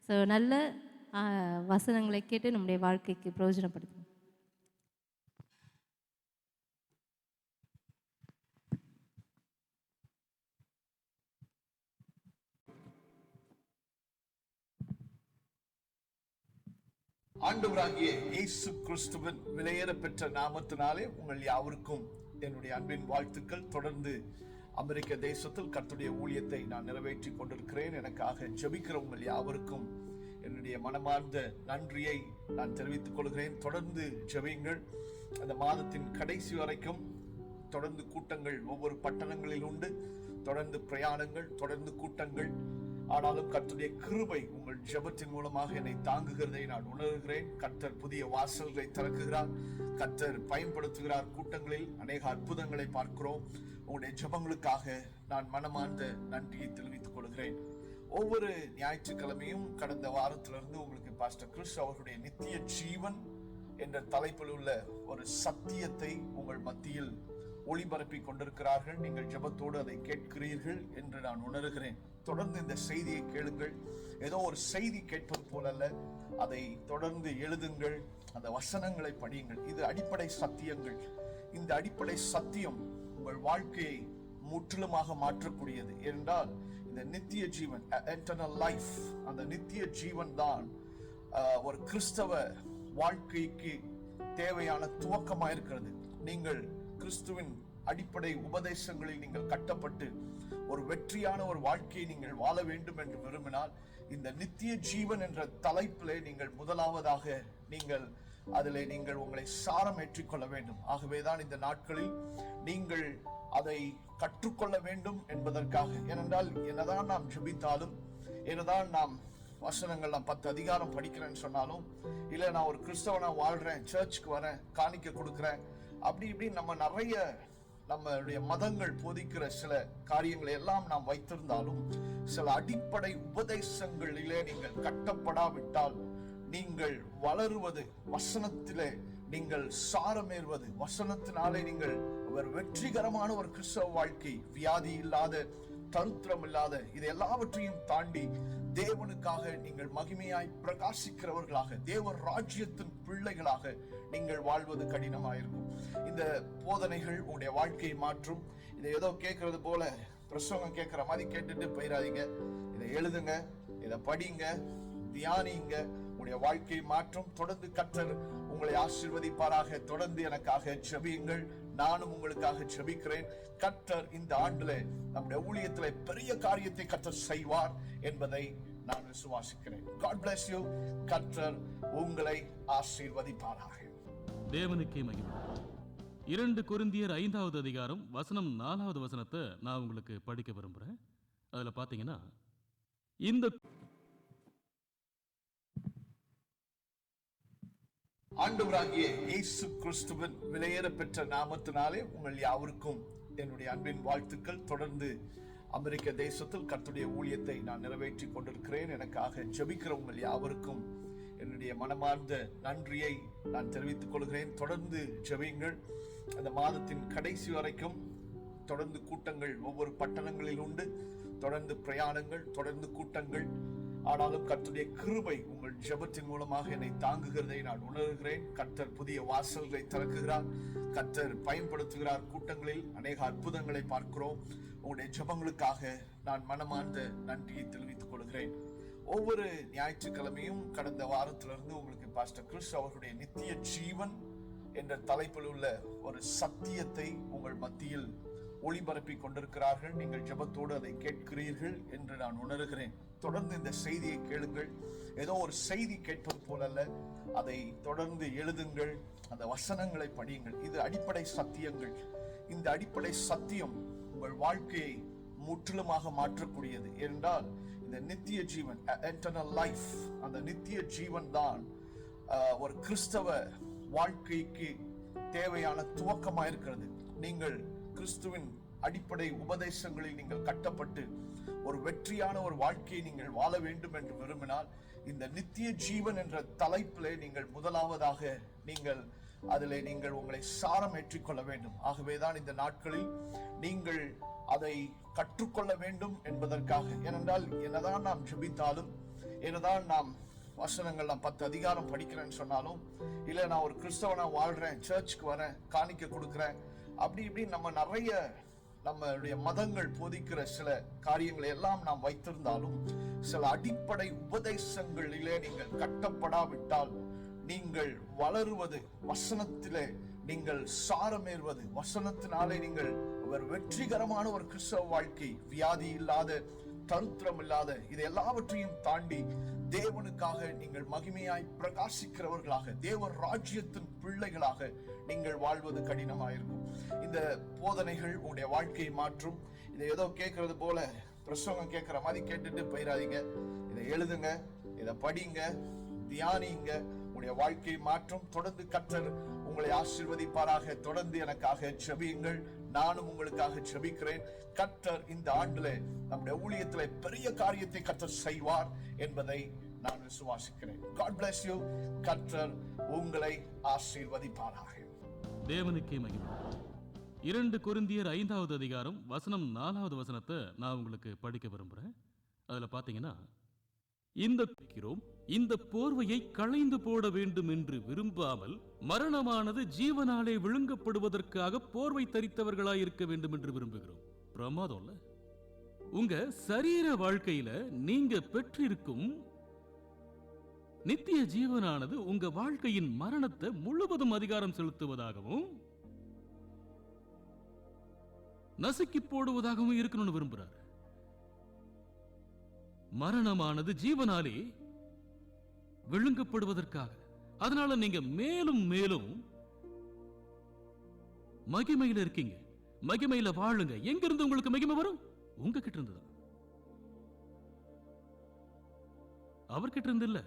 B: ஸோ நல்ல வசனங்களை கேட்டு நம்முடைய வாழ்க்கைக்கு பிரயோஜனப்படுத்தும்.
D: ஆண்டவராகிய இயேசு கிறிஸ்துவின் விலையேற பெற்ற நாமத்தினாலே உங்கள் யாவருக்கும் என்னுடைய அன்பின் வாழ்த்துக்கள். தொடர்ந்து அமெரிக்க தேசத்தில் கர்த்தருடைய ஊழியத்தை நான் நிறைவேற்றி கொண்டிருக்கிறேன். எனக்காக ஜெபிக்கிற உங்கள் யாவருக்கும் என்னுடைய மனமார்ந்த நன்றியை நான் தெரிவித்துக் கொள்கிறேன். தொடர்ந்து ஜெபியுங்கள். அந்த மாதத்தின் கடைசி வரைக்கும் தொடர்ந்து கூட்டங்கள் ஒவ்வொரு பட்டணங்களில் உண்டு. தொடர்ந்து பிரயாணங்கள், தொடர்ந்து கூட்டங்கள். ஆனாலும் கர்த்தருடைய கிருபை உங்கள் ஜெபத்தின் மூலமாக என்னை தாங்குகிறதை நான் உணர்கிறேன். கர்த்தர் புதிய வாசல்களை திறக்குகிறார். கர்த்தர் பயன்படுத்துகிறார். கூட்டங்களில் அநேக அற்புதங்களை பார்க்கிறோம். உங்களுடைய ஜெபங்களுக்காக நான் மனமார்ந்த நன்றியை தெரிவித்துக் கொள்கிறேன். ஒவ்வொரு ஞாயிற்றுக்கிழமையும் கடந்த வாரத்திலிருந்து உங்களுக்கு பாஸ்டர் கிறிஸ் அவர்களுடைய நித்திய ஜீவன் என்ற தலைப்பில் உள்ள ஒரு சத்தியத்தை உங்கள் மத்தியில் ஒளிபரப்பி கொண்டிருக்கிறார்கள். நீங்கள் ஜெபத்தோடு அதை கேட்கிறீர்கள் என்று நான் உணர்கிறேன். தொடர்ந்து இந்த செய்தியை கேளுங்கள். ஏதோ ஒரு செய்தி கேட்பது போல அல்ல, அதை தொடர்ந்து எழுதுங்கள். அந்த வசனங்களை படியுங்கள். இது அடிப்படை சத்தியங்கள். இந்த அடிப்படை சத்தியம் உங்கள் வாழ்க்கையை முற்றிலுமாக மாற்றக்கூடியது. என்றால் இந்த நித்திய ஜீவன், எட்டர்னல் லைஃப், அந்த நித்திய ஜீவன் தான் ஒரு கிறிஸ்தவ வாழ்க்கைக்கு தேவையான துவக்கமாக இருக்கிறது. நீங்கள் கிறிஸ்துவின் அடிப்படை உபதேசங்களில் நீங்கள் கட்டப்பட்டு ஒரு வெற்றியான ஒரு வாழ்க்கையை நீங்கள் வாழ வேண்டும் என்று விரும்பினால் இந்த நித்திய ஜீவன் என்ற தலைப்பிலே நீங்கள் முதலாவதாக அதிலே நீங்கள் உங்களை சாரம் ஏற்றிக்கொள்ள வேண்டும். ஆகவேதான் இந்த நாட்களில் நீங்கள் அதை கற்றுக்கொள்ள வேண்டும் என்பதற்காக. ஏனென்றால் என்னதான் நாம் ஜெபித்தாலும், என்னதான் நாம் வசனங்கள், நான் 10 அதிகாரம் படிக்கிறேன்னு சொன்னாலும், இல்ல நான் ஒரு கிறிஸ்தவனா வாழ்றேன், சர்ச்சுக்கு வரேன், காணிக்க கொடுக்கிறேன், அப்படி இப்படி நம்ம நிறைய நம்மளுடைய மதங்கள் போதிக்கிற சில காரியங்களை எல்லாம் நாம் வைத்திருந்தாலும், சில அடிப்படை உபதேசங்களிலே நீங்கள் கட்டப்படாவிட்டால் நீங்கள் வளருவது, வசனத்திலே நீங்கள் சாரமேறுவது, வசனத்தினாலே நீங்கள் ஒரு வெற்றிகரமான ஒரு கிறிஸ்தவ வாழ்க்கை, வியாதி இல்லாத, தருத்திரம் இல்லாத, இது எல்லாவற்றையும் தாண்டி தேவனுக்காக நீங்கள் மகிமையாய் பிரகாசிக்கிறவர்களாக, தேவ ராஜ்யத்தின் பிள்ளைகளாக நீங்கள் வாழ்வது கடினமாயிருக்கும். இந்த போதனைகள் உங்களுடைய வாழ்க்கையை மாற்றும். இதை ஏதோ கேட்கறது போல பிரசங்கம் கேட்கிற மாதிரி கேட்டுட்டு போயிடாதீங்க. இதை எழுதுங்க, இதை படிங்க, தியானிங்க. உங்களுடைய வாழ்க்கையை மாற்றும். தொடர்ந்து கர்த்தர் உங்களை ஆசீர்வதிப்பாராக. தொடர்ந்து எனக்காக ஜெபியுங்கள். நானும் உங்களுக்காக ஜெபிக்கிறேன். கர்த்தர் இந்த ஆண்டுல நம்முடைய ஊழியத்திலே பெரிய காரியத்தை கர்த்தர் செய்வார் என்பதை நான் விசுவாசிக்கிறேன். God bless you. கர்த்தர் உங்களை ஆசீர்வதிப்பாராக.
E: தேவனுக்கே மகிமை. 2 கொரிந்தியர் 5வது அதிகாரம் வசனம் 4வது வசனத்தை நான் உங்களுக்கு படிக்க விரும்புறேன். அதுல பாத்தீங்கன்னா, இந்த
D: ஆண்டவராகிய இயேசு கிறிஸ்துவின் விலையேற பெற்ற நாமத்தினாலே உங்கள் யாவருக்கும் என்னுடைய அன்பின் வாழ்த்துக்கள். தொடர்ந்து அமெரிக்க தேசத்தில் கர்த்தருடைய ஊழியத்தை நான் நிறைவேற்றி கொண்டிருக்கிறேன். எனக்காக ஜெபிக்கிற உங்கள் யாவருக்கும் என்னுடைய மனமார்ந்த நன்றியை நான் தெரிவித்துக் கொள்கிறேன். தொடர்ந்து ஜெபியுங்கள். அந்த மாதத்தின் கடைசி வரைக்கும் தொடர்ந்து கூட்டங்கள் ஒவ்வொரு பட்டணங்களில் உண்டு. தொடர்ந்து பிரயாணங்கள், தொடர்ந்து கூட்டங்கள். ஆனாலும் கர்த்தருடைய கிருபை உங்கள் ஜெபத்தின் மூலமாக என்னை தாங்குகிறதை நான் உணர்கிறேன். கர்த்தர் புதிய வாசல்களை திறக்குகிறார். கர்த்தர் பயன்படுத்துகிறார். கூட்டங்களில் அநேக அற்புதங்களை பார்க்கிறோம். உங்களுடைய ஜெபங்களுக்காக நான் மனமார்ந்த நன்றியை தெரிவித்துக் கொள்கிறேன். ஒவ்வொரு ஞாயிற்றுக்கிழமையும் கடந்த வாரத்திலிருந்து உங்களுக்கு பாஸ்டர் கிறிஸ் அவர்களுடைய நித்திய ஜீவன் என்ற தலைப்பில் உள்ள ஒரு சத்தியத்தை உங்கள் மத்தியில் ஒளிபரப்பி கொண்டிருக்கிறார்கள். நீங்கள் ஜெபத்தோடு அதை கேட்கிறீர்கள் என்று நான் உணர்கிறேன். தொடர்ந்து இந்த செய்தியை கேளுங்கள். ஏதோ ஒரு செய்தி கேட்பது போல அல்ல, அதை தொடர்ந்து எழுதுங்கள். அந்த வசனங்களை படியுங்கள். இது அடிப்படை சத்தியங்கள். இந்த அடிப்படை சத்தியம் உங்கள் வாழ்க்கையை முற்றிலுமாக மாற்றக்கூடியது. என்றால் இந்த நித்திய ஜீவன், எட்டர்னல் லைஃப், அந்த நித்திய ஜீவன் தான் ஒரு கிறிஸ்தவ வாழ்க்கைக்கு தேவையான துவக்கமாக இருக்கிறது. நீங்கள் கிறிஸ்துவின் அடிப்படை உபதேசங்களில் நீங்கள் கட்டப்பட்டு ஒரு வெற்றியான ஒரு வாழ்க்கையை நீங்கள் வாழ வேண்டும் என்று விரும்பினால் இந்த நித்திய ஜீவன் என்ற தலைப்பிலே நீங்கள் முதலாவதாக அதிலே நீங்கள் உங்களை சாரம் ஏற்றிக்கொள்ள வேண்டும். ஆகவேதான் இந்த நாட்களில் நீங்கள் அதை கற்றுக்கொள்ள வேண்டும் என்பதற்காக. ஏனென்றால் என்னதான் நாம் ஜெபித்தாலும், என்னதான் நாம் வசனங்கள், நான் 10 அதிகாரம் படிக்கிறேன்னு சொன்னாலும், இல்ல நான் ஒரு கிறிஸ்தவனா வாழ்றேன், சர்ச்சுக்கு வரேன், காணிக்க கொடுக்கிறேன், அப்படி இப்படி நம்ம நிறைய நம்மளுடைய மதங்கள் போதிக்கிற சில காரியங்களை எல்லாம் நாம் வைத்திருந்தாலும், சில அடிப்படை உபதேசங்களிலே நீங்கள் கட்டப்படாவிட்டால் நீங்கள் வளருவது, வசனத்திலே நீங்கள் சாரமேறுவது, வசனத்தினாலே நீங்கள் ஒரு வெற்றிகரமான ஒரு கிறிஸ்தவ வாழ்க்கை, வியாதி இல்லாத, தருத்திரம் இல்லாத, இது எல்லாவற்றையும் தாண்டி தேவனுக்காக நீங்கள் மகிமையாய் பிரகாசிக்கிறவர்களாக, தேவ ராஜ்யத்தின் பிள்ளைகளாக நீங்கள் வாழ்வது கடினமாயிருக்கும். இந்த போதனைகள் உங்களுடைய வாழ்க்கையை மாற்றும். இதை ஏதோ கேட்கறது போல பிரசங்கம் கேட்கிற மாதிரி கேட்டுட்டு போயிடாதீங்க. இதை எழுதுங்க, இதை படிங்க, தியானிங்க, உங்களுடைய வாழ்க்கையை மாற்றும். தொடர்ந்து கர்த்தர் உங்களை ஆசீர்வதிப்பாராக. தொடர்ந்து எனக்காக ஜெபியுங்கள், நானும் உங்களுக்காக ஜெபிக்கிறேன். கர்த்தர் இந்த ஆண்டுல நம்முடைய ஊழியத்திலே பெரிய காரியத்தை கர்த்தர் செய்வார் என்பதை நான் விசுவாசிக்கிறேன். God bless you. கர்த்தர் உங்களை ஆசீர்வதிப்பாராக.
E: தேவனுக்கே மகிமை. 2 கொரிந்தியர் 5வது அதிகாரம் வசனம் 4வது வசனத்தை நான் உங்களுக்கு படிக்க விரும்புறேன். அதுல பாத்தீங்கன்னா, இந்த போர்வையை களைந்து போட வேண்டும் என்று விரும்பாமல் மரணமானது ஜீவனாலே விழுங்கப்படுவதற்காக போர்வை தரித்தவர்களாய் இருக்க வேண்டும் என்று விரும்புகிறோம். பிரமாதம் இல்ல? உங்க சரீர வாழ்க்கையில நீங்க பெற்றிருக்கும் நித்திய ஜீவனானது உங்க வாழ்க்கையின் மரணத்தை முழுவதும் அதிகாரம் செலுத்துவதாகவும் நசுக்கி போடுவதாகவும் இருக்கணும்னு விரும்புறார். மரணமானது ஜீவனாலே விழுங்கப்படுவதற்காக. அதனால நீங்க மேலும் மேலும் மகிமையில இருக்கீங்க, மகிமையில வாழுங்க. எங்க இருந்து உங்களுக்கு மகிமை வரும்? உங்ககிட்ட இருந்துதான். அவர்கிட்ட இருந்து இல்ல.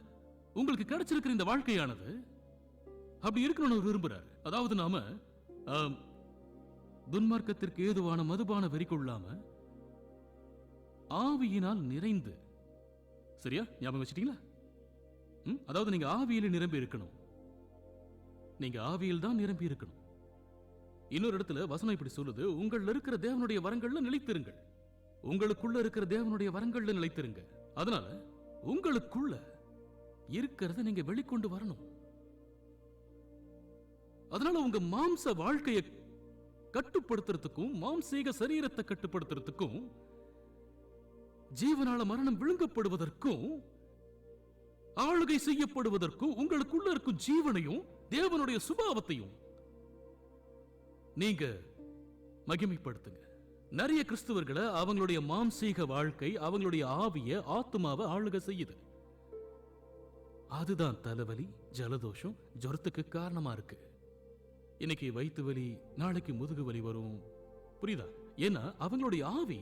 E: உங்களுக்கு கிடைச்சிருக்கிற இந்த வாழ்க்கையானது அப்படி இருக்கணும்னு விரும்புறாரு. அதாவது நாம துன்மார்க்கத்திற்கு ஏதுவான மதுபான வெறி கொள்ளாம ஆவியினால் நிறைந்து, சரியா ஞாபகம் வச்சிட்டீங்களா? அதாவது நீங்க ஆவியில நிரம்பி இருக்கணும். நீங்க ஆவியில் தான் நிரம்பி இருக்கணும். இன்னொரு இடத்துல வசனம் இப்படி சொல்லுது, உங்கள் இருக்கிற தேவனுடைய வரங்கள்ல நிலைத்திருங்கள். உங்களுக்குள்ள இருக்கிற தேவனுடைய வரங்கள்ல நிலைத்திருங்க. அதனால உங்களுக்குள்ள இருக்கிறத நீங்க வெளிக்கொண்டு வரணும். அதனால உங்க மாம்ச வாழ்க்கையை கட்டுப்படுத்துறதுக்கும், மாம்சீக சரீரத்தை கட்டுப்படுத்துறதுக்கும், ஜீவனால மரணம் விழுங்கப்படுவதற்கும், ஆளுகை செய்யப்படுவதற்கும் உங்களுக்குள்ள இருக்கும் ஜீவனையும் தேவனுடைய சுபாவத்தையும் நீங்க மகிமைப்படுத்துங்க. நிறைய கிறிஸ்தவர்களை அவங்களுடைய மாம்சீக வாழ்க்கை, அவங்களுடைய ஆவிய, ஆத்மாவை ஆளுகை செய்யுது. அதுதான் தலைவலி, ஜலதோஷம், ஜுரத்துக்கு காரணமா இருக்கு. இன்னைக்கு வயிற்று வலி, நாளைக்கு முதுகு வலி வரும். புரியுதா? ஏன்னா அவங்களுடைய ஆவி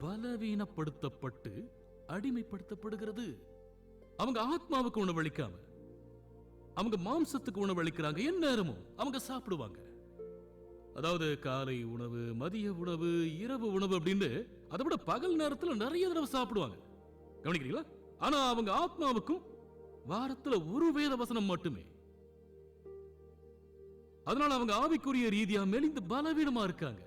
E: பலவீனப்படுத்தப்பட்டு அடிமைப்படுத்தப்படுகிறது. அவங்க ஆத்மாவுக்கு உணவளிக்காம அவங்க மாம்சத்துக்கு உணவளிக்கிறாங்க. எந்நேரமும் அவங்க சாப்பிடுவாங்க. அதாவது காலை உணவு, மதிய உணவு, இரவு உணவு அப்படின்னு அதை விட பகல் நேரத்தில் நிறைய தடவை சாப்பிடுவாங்க. கவனிக்கிறீங்களா? ஆனா அவங்க ஆத்மாவுக்கும் வாரத்துல ஒரு வேத வசனம் மட்டுமே. அதனால அவங்க ஆவிக்குரிய ரீதியா மெலிந்து பலவீனமா இருக்காங்க.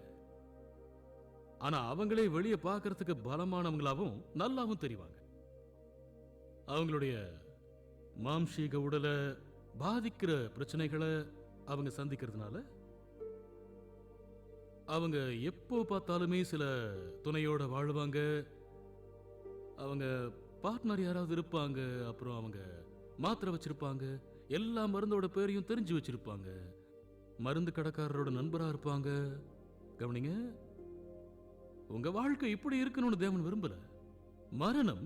E: ஆனா அவங்களே வெளியே பார்க்கறதுக்கு பலமானவங்களாவும் நல்லாவும் தெரிவாங்க. அவங்களுடைய மாம்சீக உடலை பாதிக்கிற பிரச்சனைகளை அவங்க சந்திக்கிறதுனால அவங்க எப்போ பார்த்தாலுமே சில துணையோட வாழ்வாங்க. அவங்க பார்ட்னர் யாராவது இருப்பாங்க. அப்புறம் அவங்க மாத்திரை வச்சிருப்பாங்க. எல்லா மருந்தோட பேரையும் தெரிஞ்சு வச்சிருப்பாங்க. மருந்து கடைக்காரரோட நண்பரா இருப்பாங்க. கவனிங்க, உங்க வாழ்க்கை இப்படி இருக்கணும்னு தேவன் விரும்பல. மரணம்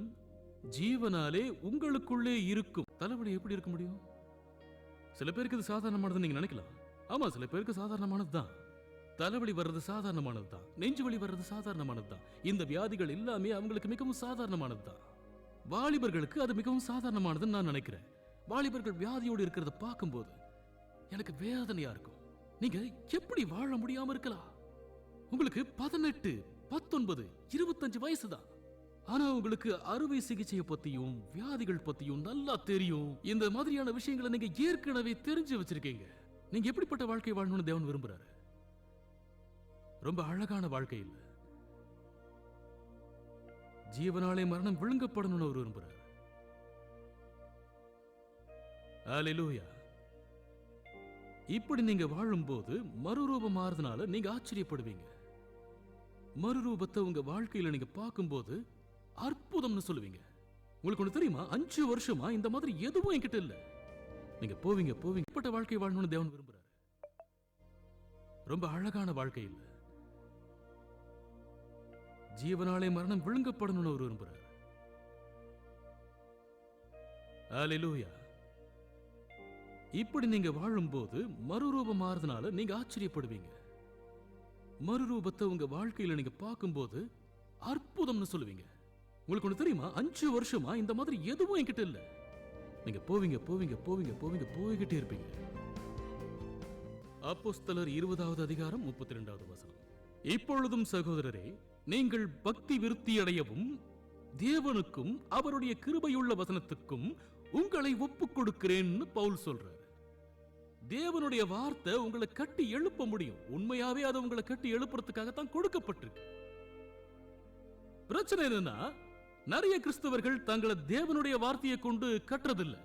E: ஜீவனாலே உங்களுக்குள்ளே இருக்கும். தலைவலி எப்படி இருக்க முடியும்? சில பேருக்கு இது சாதாரணமானது நீங்க நினைக்கலாம். ஆமா, சில பேருக்கு சாதாரணமானது தான். தலைவலி வர்றது சாதாரணமானது தான். நெஞ்சு வலி வர்றது சாதாரணமானது தான். இந்த வியாதிகள் எல்லாமே அவங்களுக்கு மிகவும் சாதாரணமானது தான். வாலிபர்களுக்கு அது மிகவும் சாதாரணமானதுன்னு நான் நினைக்கிறேன். வாலிபர்கள் வியாதியோடு இருக்கிறத பார்க்கும்போது எனக்கு வேதனையா இருக்கும். நீங்க எப்படி வாழ முடியாம இருக்கலாம்? உங்களுக்கு 18, 19, 25 வயசு தான். ஆனா உங்களுக்கு அறுவை சிகிச்சையை பத்தியும் வியாதிகள் பத்தியும் நல்லா தெரியும். இந்த மாதிரியான விஷயங்களை நீங்க ஏற்கனவே தெரிஞ்சு வச்சிருக்கீங்க. நீங்க எப்படிப்பட்ட வாழ்க்கை வாழணும்னு தேவன் விரும்புறாரு? ரொம்ப அழகான வாழ்க்கை இல்ல. ஜீவனாலே மரணம் விழுங்கப்படணும்னு அவர் விரும்புறாரு. அல்லேலூயா. இப்படி நீங்க வாழும்போது மறுரூபம் மாறுறதுனால நீங்க ஆச்சரியப்படுவீங்க. மறுரூபத்தை உங்க வாழ்க்கையில நீங்க பார்க்கும்போது அற்புதம்னு சொல்லுவீங்க. உங்களுக்கு ஒண்ணு தெரியுமா? 5 வருஷமா இந்த மாதிரி எதுவும் என்கிட்ட இல்ல. நீங்க போவீங்க போவீங்க. இப்பட்ட வாழ்க்கை வாழணும்னு தேவன் விரும்புறாரு. ரொம்ப அழகான வாழ்க்கை இல்ல, ஜீவனாலே மரணம் விழுங்கப்படணும்னு அவர் விரும்புறாரு. அல்லேலூயா. இப்படி நீங்க வாழும்போது மறுரூபம் மாறுறதுனால நீங்க ஆச்சரியப்படுவீங்க. மறுரூபத்தை உங்க வாழ்க்கையில நீங்க பார்க்கும்போது அற்புதம்னு சொல்லுவீங்க. உங்களுக்கு ஒண்ணு தெரியுமா, 5 வருஷமா இந்த மாதிரி எதுவும் என்கிட்ட இல்ல. நீங்க போவீங்க போவீங்க போவீங்க போவீங்க போய்கிட்டே இருப்பீங்க. அப்போஸ்தலர் 20வது அதிகாரம் 32வது வசனம். இப்பொழுதும் சகோதரரே, நீங்கள் பக்தி விருத்தி அடையவும் தேவனுக்கும் அவருடைய கிருபையுள்ள வசனத்துக்கும் உங்களை ஒப்புக் கொடுக்கிறேன்னு பவுல் சொல்றாரு. தேவனுடைய வார்த்தை உங்களை கட்டி எழுப்ப முடியும். உண்மையாவே அது உங்களை கட்டி எழுப்புறதுக்காகத்தான் கொடுக்கப்பட்டிருக்கு. பிரச்சனை என்னன்னா, நிறைய கிறிஸ்தவர்கள் தங்களை தேவனுடைய வார்த்தையை கொண்டு கட்டுறதில்லை.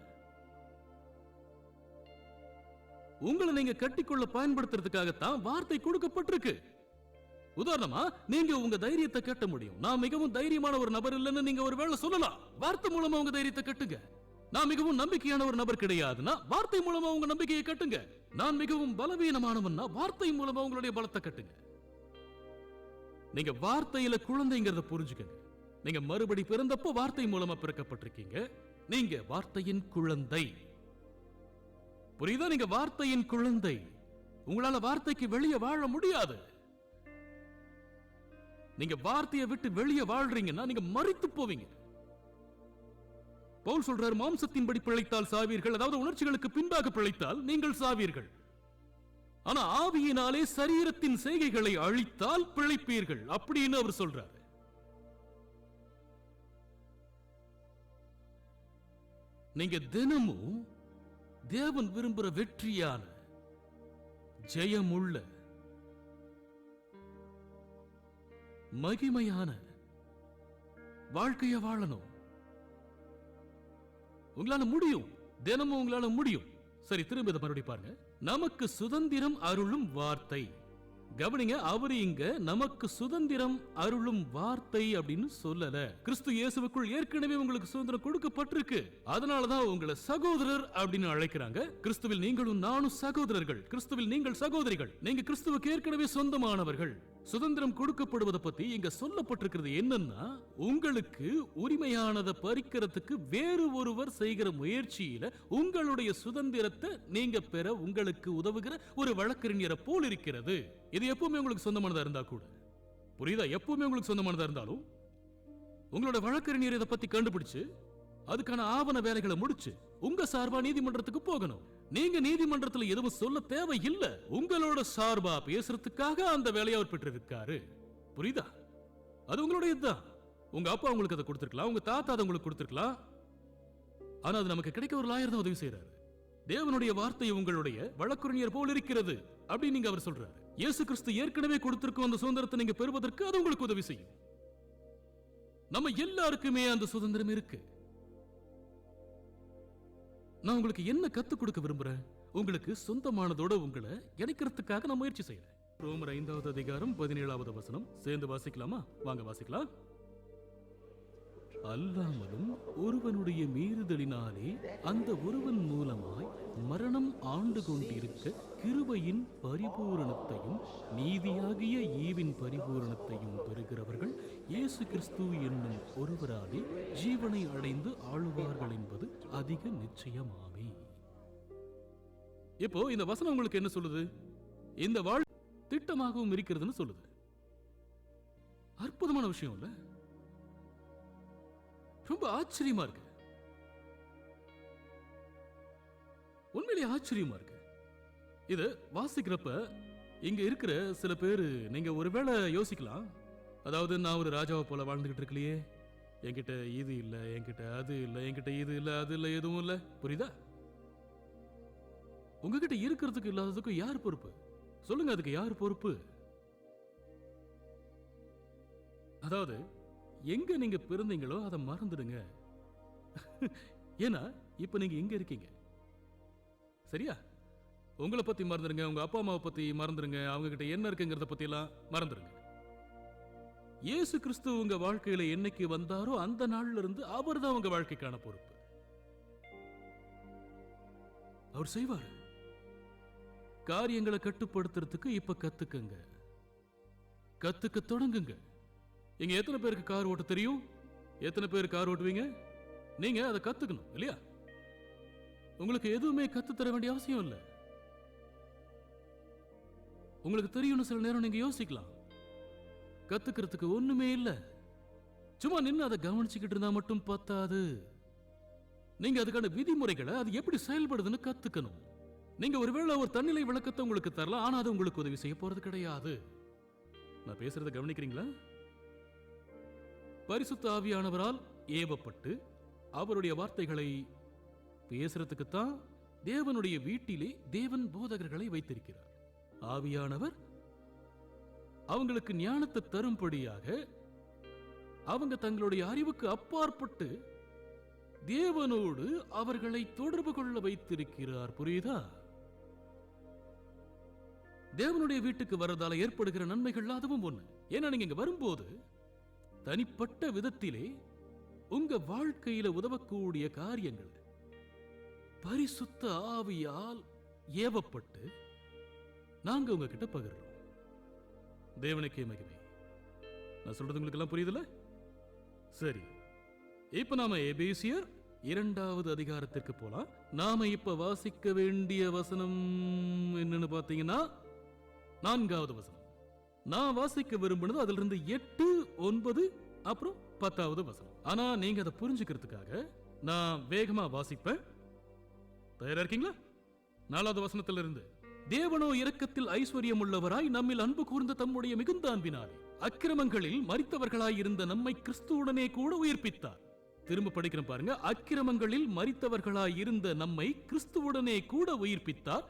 E: உங்களை நீங்க கட்டிக்கொள்ள பயன்படுத்துறதுக்காகத்தான் வார்த்தை கொடுக்கப்பட்டிருக்கு. உதாரணமா, நீங்க உங்க தைரியத்தை கட்ட முடியும். நான் மிகவும் தைரியமான ஒரு நபர் இல்லைன்னு நீங்க ஒரு வேளை சொல்லலாம். வார்த்தை மூலமா உங்க தைரியத்தை கட்டுங்க. நான் மிகவும் நம்பிக்கையான ஒரு நபர் கிடையாதுன்னா வார்த்தை மூலமா உங்க நம்பிக்கையை கட்டுங்க. நான் மிகவும் பலவீனமானவன்னா வார்த்தை மூலமா உங்களுடைய பலத்தை கட்டுங்க. நீங்க வார்த்தையில குழந்தைங்கிறத புரிஞ்சுக்கங்க. நீங்க மறுபடி பிறந்தப்போ வார்த்தை மூலமா பிறக்கப்பட்டிருக்கீங்க. நீங்க வார்த்தையின் குழந்தை. புரியுதா? நீங்க வார்த்தையின் குழந்தை. உங்களால வார்த்தைக்கு வெளியே வாழ முடியாது. நீங்க வார்த்தையை விட்டு வெளியே வாழ்றீங்கன்னா நீங்க மரித்து போவீங்க. பவுல் சொல்றார், மாம்சத்தின்படி பிழைத்தால் சாவீர்கள். அதாவது உணர்ச்சிகளுக்கு பின்பாக பிழைத்தால் நீங்கள் சாவீர்கள். ஆனா ஆவியினாலே சரீரத்தின் செய்கைகளை அழித்தால் பிழைப்பீர்கள் அப்படின்னு அவர் சொல்றார். நீங்க தினமும் தேவன் விரும்புற வெற்றியான, ஜெயமுள்ள, மகிமையான வாழ்க்கைய வாழணும். உங்களால முடியும். தினமும் உங்களால முடியும். சரி, திரும்ப இதை மறுபடியும் பாருங்க. நமக்கு சுதந்திரம் அருளும் வார்த்தை. கவனிங்க, அவரு இங்க நமக்கு சுதந்திரம் அருளும் வார்த்தை அப்படின்னு சொல்லல. கிறிஸ்து இயேசுவுக்குள் ஏற்கனவே உங்களுக்கு சுதந்திரம் கொடுக்கப்பட்டிருக்கு. அதனாலதான் உங்களை சகோதரர் அப்படின்னு அழைக்கிறாங்க. கிறிஸ்துவில் நீங்களும் நானும் சகோதரர்கள். கிறிஸ்துவில் நீங்கள் சகோதரிகள். நீங்க கிறிஸ்துவுக்கு ஏற்கனவே சொந்தமானவர்கள். சுதந்திரம் கொடுக்கப்படுவதை பத்தி இங்க சொல்லப்பட்டிருக்கிறது என்னன்னா, உங்களுக்கு உரிமையானதை பறிக்கிறதுக்கு வேறு ஒருவர் செய்கிற முயற்சியில உங்களுடைய சுதந்திரத்தை நீங்க பெற உங்களுக்கு உதவுகிற ஒரு வழக்கறிஞரை போல் இருக்கிறது. இது எப்பவுமே உங்களுக்கு சொந்தமானதா இருந்தா கூட, புரியுதா? எப்பவுமே உங்களுக்கு சொந்தமானதா இருந்தாலும் உங்களோட வழக்கறிஞர் இதை பத்தி கண்டுபிடிச்சு அதுக்கான ஆவண வேலைகளை முடிச்சு உங்க சார்பா நீதிமன்றத்துக்கு போகணும். நீங்க நீதிமன்றத்துல எதுவும் சொல்ல தேவை இல்ல. உங்களோட சார்பா பேசுறதுக்காக அந்த வேலையை அவர் பெற்றிருக்காரு. புரியுதா? அது உங்களுடையதுதான். உங்க அப்பா உங்களுக்கு அதை கொடுத்திருக்கலாம், உங்க தாத்தா அதை உங்களுக்கு கொடுத்திருக்கலாம். ஆனா அது நமக்கு கிடைக்க ஒரு லாயர் தான் உதவி செய்யறாரு. தேவனுடைய வார்த்தை உங்களுடைய வழக்கறிஞர் போல் இருக்கிறது அப்படின்னு நீங்க அவர் சொல்றாரு. இயேசு கிறிஸ்து ஏற்கனவே கொடுத்திருக்கும் அந்த சுதந்திரத்தை நீங்க பெறுவதற்கு அது உங்களுக்கு உதவி செய்யும். நம்ம எல்லாருக்குமே அந்த சுதந்திரம் இருக்கு. நான் உங்களுக்கு என்ன கத்துக் கொடுக்க விரும்புறேன்? உங்களுக்கு சொந்தமானதோட உங்களை இணைக்கிறதுக்காக நான் முயற்சி செய்யறேன். ரோமர் 5வது அதிகாரம் 17வது வசனம் சேர்ந்து வாசிக்கலாமா? வாங்க வாசிக்கலாம். அல்லாமலும் ஒருவனுடைய மீறுதலினாலே அந்த ஒருவன் மூலமாய் மரணம் ஆண்டு கொண்டிருக்க கிருபையின் பரிபூரணத்தையும் நீதியாகிய ஈவின் பரிபூரணத்தையும் பெறுகிறவர்கள் இயேசு கிறிஸ்து என்னும் ஒருவராலே ஜீவனை அடைந்து ஆளுவார்கள் என்பது அதிக நிச்சயமாமே. இப்போ இந்த வசனம் உங்களுக்கு என்ன சொல்லுது? இந்த வாழ் திட்டமாகவும் இருக்கிறதுன்னு சொல்லுது. அற்புதமான விஷயம் இல்ல? ரொம்ப ஆச்சரியமா இருக்கு. உண்மையிலேயே ஆச்சரியமா இருக்கு. இது வாசிக்கிறப்ப இங்க இருக்கிற சில பேரு நீங்க ஒருவேளை யோசிக்கலாம், அதாவது நான் ஒரு ராஜாவை போல வாழ்ந்துகிட்டு இருக்கலையே, என்கிட்ட இது இல்ல, என்கிட்ட அது இல்ல, என்கிட்ட இது இல்ல, அது இல்ல, எதுவும் இல்ல. புரியுதா? உங்ககிட்ட இருக்கிறதுக்கு இல்லாததுக்கும் யார் பொறுப்பு? சொல்லுங்க, அதுக்கு யார் பொறுப்பு? அதாவது எங்க நீங்க பிறந்தீங்களோ அதை மறந்துடுங்க. ஏன்னா இப்ப நீங்க எங்க இருக்கீங்க? சரியா? உங்களை பத்தி மறந்துடுங்க, உங்க அப்பா அம்மாவை பத்தி மறந்துடுங்க, அவங்க கிட்ட என்ன இருக்குங்கிறத பத்தி எல்லாம் மறந்துடுங்க. இயேசு கிறிஸ்து உங்க வாழ்க்கையில என்னைக்கு வந்தாரோ அந்த நாள்ல இருந்து அவர் தான் உங்க வாழ்க்கைக்கான பொறுப்பு. அவர் செய்வார். காரியங்களை கட்டுப்படுத்துறதுக்கு இப்ப கத்துக்குங்க, கத்துக்க தொடங்குங்க. இங்க எத்தனை பேருக்கு கார் ஓட்ட தெரியும்? எத்தனை பேர் கார் ஓட்டுவீங்க? நீங்க அதை கத்துக்கணும் இல்லையா? உங்களுக்கு எதுவுமே கத்து தர வேண்டிய அவசியம் இல்லை. உங்களுக்கு தெரியும்னு சில நேரம் நீங்க யோசிக்கலாம். கத்துக்கிறதுக்கு ஒண்ணுமே இல்லை. சும்மா நின்று அதை கவனிச்சுக்கிட்டு இருந்தா மட்டும் பத்தாது. நீங்க அதுக்கான விதிமுறைகளை அது எப்படி செயல்படுதுன்னு கத்துக்கணும். நீங்க ஒருவேளை ஒரு தன்னிலை விளக்கத்தை உங்களுக்கு தரலாம், ஆனா அது உங்களுக்கு உதவி செய்ய போறது கிடையாது. நான் பேசுறத கவனிக்கிறீங்களா? பரிசுத்த ஆவியானவரால் ஏவப்பட்டு அவருடைய வார்த்தைகளை பேசுறதுக்குத்தான் தேவனுடைய வீட்டிலே தேவன் போதகர்களை வைத்திருக்கிறார். ஆவியானவர் அவங்களுக்கு ஞானத்தை தரும்படியாக அவங்க தங்களுடைய அறிவுக்கு அப்பாற்பட்டு தேவனோடு அவர்களை தொடர்பு கொள்ள வைத்திருக்கிறார். புரியுதா? தேவனுடைய வீட்டுக்கு வரதால ஏற்படுகிற நன்மைகள் அதுவும் ஒண்ணு. ஏன்னா நீங்க இங்க வரும்போது தனிப்பட்ட விதத்திலே உங்க வாழ்க்கையில உதவக்கூடிய காரியங்கள் பரிசுத்த ஆவியால் ஏவப்பட்டு நாங்க உங்ககிட்ட பகிர்றோம். தேவனுக்கே மகிமை. நான் சொல்றது உங்களுக்கு எல்லாம் புரியுதுல? சரி, இப்ப நாம எபேசியர் 2வது அதிகாரத்திற்கு போலாம். நாம இப்ப வாசிக்க வேண்டிய வசனம் என்னன்னு பாத்தீங்கன்னா 4வது வசனம். நான் வாசிக்க விரும்பினது அதுல இருந்து 8, 9 அப்புறம் 10வது வசனம். ஆனா நீங்க அதை புரிஞ்சுக்கிறதுக்காக நான் வேகமா வாசிப்பேன். தயாரா இருக்கீங்களா? 4வது வசனத்திலிருந்து, தேவனோ இரக்கத்தில் ஐஸ்வர்யம் உள்ளவராய் நம்மில் அன்பு கூர்ந்த தம்முடைய மிகுந்த அன்பினாலே அக்கிரமங்களில் மரித்தவர்களாய் இருந்த நம்மை கிறிஸ்துவுடனே கூட உயிர்ப்பித்தார். திரும்ப படிக்கிறேன் பாருங்க. அக்கிரமங்களில் மரித்தவர்களாய் இருந்த நம்மை கிறிஸ்துவுடனே கூட உயிர்ப்பித்தார்,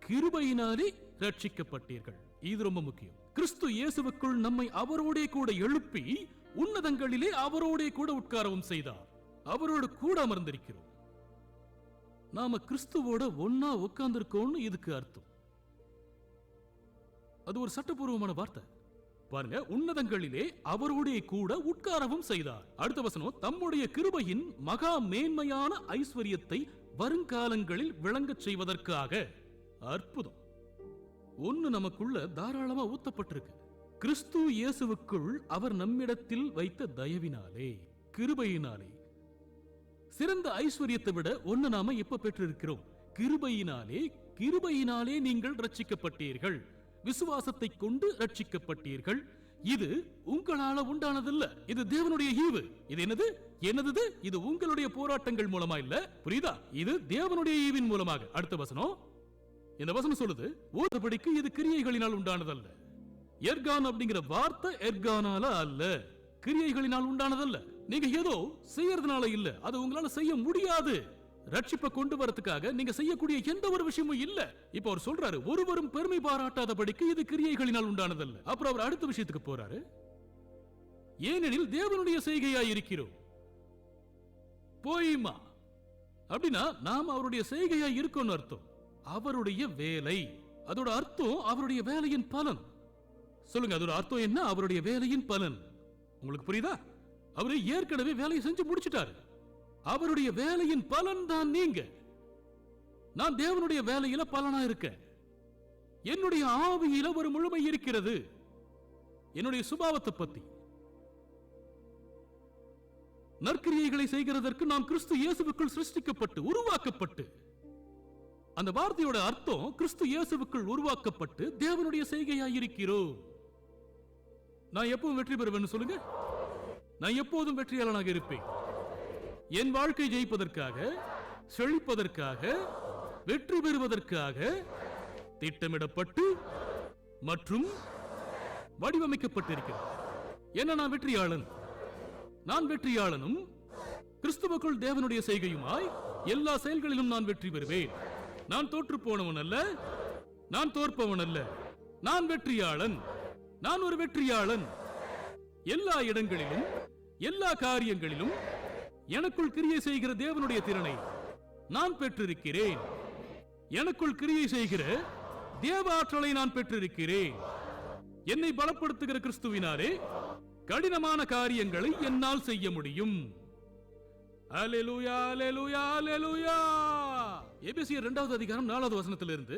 E: கிருபையினாலே ரட்சிக்கப்பட்டீர்கள். இது ரொம்ப முக்கியம். கிறிஸ்து இயேசுவுக்குள் நம்மை அவரோடே கூட எழுப்பி உன்னதங்களிலே அவரோடே கூட உட்காரவும் செய்தார். அவரோடு கூட அமர்ந்திருக்கிறோம். நாம கிறிஸ்துவோட ஒன்னா உட்கார்ந்திருக்கோம்னு இதுக்கு அர்த்தம். அது ஒரு சட்டபூர்வமான வார்த்தை. பாருங்க, உன்னதங்களிலே அவரோடே கூட உட்காரவும் செய்தார். அடுத்த வசனம், தம்முடைய கிருபையின் மகா மேன்மையான ஐஸ்வர்யத்தை வருங்காலங்களில் விளங்கச் செய்வதற்காக. அற்புதம். ஒன்னு நமக்குள்ள தாராளமா ஊத்தப்பட்டிருக்கு. கிறிஸ்து இயேசுவுக்குள் அவர் நம்மிடத்தில் வைத்த தயவினாலே, கிருபையினாலே. சிறந்த ஐஸ்வர்யத்தை விட ஒன்னு நாம இப்ப பெற்றிருக்கிறோம். கிருபையினாலே. கிருபையினாலே நீங்கள் ரட்சிக்கப்பட்டீர்கள். விசுவாசத்தை கொண்டு ரட்சிக்கப்பட்டீர்கள். இது உங்களால உண்டானதில்ல, இது தேவனுடைய ஈவு. இது என்னது? இது உங்களுடைய போராட்டங்கள் மூலமா இல்ல. புரியுதா? இது தேவனுடைய ஈவின் மூலமாக. அடுத்த வசனம், இந்த வசனம் சொல்லுது, ஓதுபடிக்கு இது கிரியைகளினால் உண்டானதல்ல. எர்கான் அப்படிங்கிற வார்த்தை எர்கானால அல்ல, கிரியைகளினால் உண்டானதல்ல. நீங்க ஏதோ செய்யறதுனால இல்ல, அது உங்களால செய்ய முடியாது. ரட்சிப்பை கொண்டு வரதுக்காக நீங்க செய்யக்கூடிய எந்த ஒரு விஷயமும் இல்ல. இப்ப அவர் சொல்றாரு, ஒருவரும் பெருமை பாராட்டாதபடிக்கு இது கிரியைகளினால் உண்டானதல்ல. அப்புறம் அவர் அடுத்த விஷயத்துக்கு போறாரு, ஏனெனில் தேவனுடைய செய்கையாய் இருக்கிறோம். போய்மா அப்படின்னா நாம் அவருடைய செய்கையாய் இருக்கோம்னு அர்த்தம். அவருடைய வேலை, அதோட அர்த்தம் அவருடைய வேலையின் பலன். சொல்லுங்க, அதோட அர்த்தம் என்ன? அவருடைய வேலையின் பலன். உங்களுக்கு புரியுதா? அவரு ஏற்கனவே வேலையை செஞ்சு முடிச்சிட்டாரு. அவருடைய வேலையின் பலன் தான் நீங்க. நான் தேவனுடைய வேலையில பலனா இருக்கேன். என்னுடைய ஆவியில ஒரு முழுமை இருக்கிறது. என்னுடைய சுபாவத்தை பத்தி, நற்கிரியைகளை செய்கிறதற்கு நாம் கிறிஸ்து இயேசுவுக்குள் சிருஷ்டிக்கப்பட்டு உருவாக்கப்பட்டு. அந்த வார்த்தையோட அர்த்தம் கிறிஸ்து இயேசுவுக்குள் உருவாக்கப்பட்டு தேவனுடைய செய்கையாயிருக்கிறோம். நான் எப்பவும் வெற்றி பெறுவேன்னு சொல்லுங்க. நான் எப்போதும் வெற்றியாளனாக இருப்பேன். என் வாழ்க்கை ஜெயிப்பதற்காக, செழிப்பதற்காக, வெற்றி பெறுவதற்காக திட்டமிடப்பட்டு மற்றும் வடிவமைக்கப்பட்டிருக்கிறது. என்ன, நான் வெற்றியாளன். நான் வெற்றியாளனும் கிறிஸ்துவுக்குள் தேவனுடைய செய்கையுமாய் எல்லா செயல்களிலும் நான் வெற்றி பெறுவேன். நான் தோற்று போனவன் அல்ல, நான் தோற்பவன் அல்ல. நான் வெற்றியாளன். நான் ஒரு வெற்றியாளன். எல்லா இடங்களிலும், எல்லா காரியங்களிலும் எனக்குள் கிரியை செய்கிற தேவனுடைய திறனை நான் பெற்றிருக்கிறேன். எனக்குள் கிரியை செய்கிற தேவ ஆற்றலை நான் பெற்றிருக்கிறேன். என்னை பலப்படுத்துகிற கிறிஸ்துவினாலே கடினமான காரியங்களை என்னால் செய்ய முடியும். அல்லேலூயா, அல்லேலூயா, அல்லேலூயா. எபேசியர் 2வது அதிகாரம் 4வது வசனத்திலிருந்து,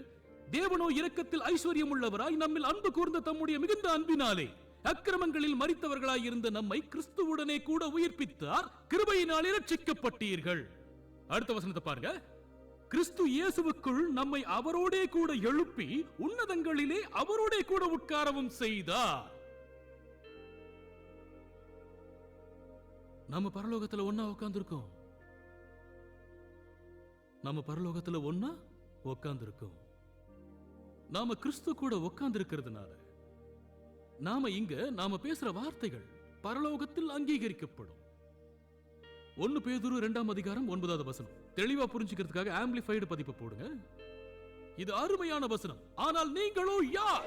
E: தேவனோ இரக்கத்தில் ஐஸ்வர்யம் உள்ளவராய் நம்மில் அன்பு கூர்ந்த தம்முடைய மிகுந்த அன்பினாலே அக்கிரமங்களில் மரித்தவர்களாய் இருந்த நம்மை கிறிஸ்துவுடனே கூட உயிர்ப்பித்தார், கிருபையினாலே ரட்சிக்கப்பட்டீர்கள். அடுத்த வசனத்தை பாருங்க. கிறிஸ்து இயேசுவுக்குள் நம்மை அவரோடே கூட எழுப்பி உன்னதங்களிலே அவரோடே கூட உட்காரவும் செய்தார். நம்ம பரலோகத்துல ஒன்னா உட்கார்ந்திருக்கோம். நம்ம பரலோகத்துல ஒன்னா உட்கார்ந்திருக்கோம். நாம கிறிஸ்து கூட உட்கார்ந்து இருக்கிறதுனால நாம பேசுற வார்த்தைகள் பரலோகத்தில் அங்கீகரிக்கப்படும். 1 பேதுரு 2ஆம் அதிகாரம் 9வது வசனம். தெளிவா புரிஞ்சுக்கிறதுக்காக ஆம்பிளிஃபைடு பதிப்பு போடுங்க. இது அருமையான வசனம். ஆனால் நீங்களோ யார்?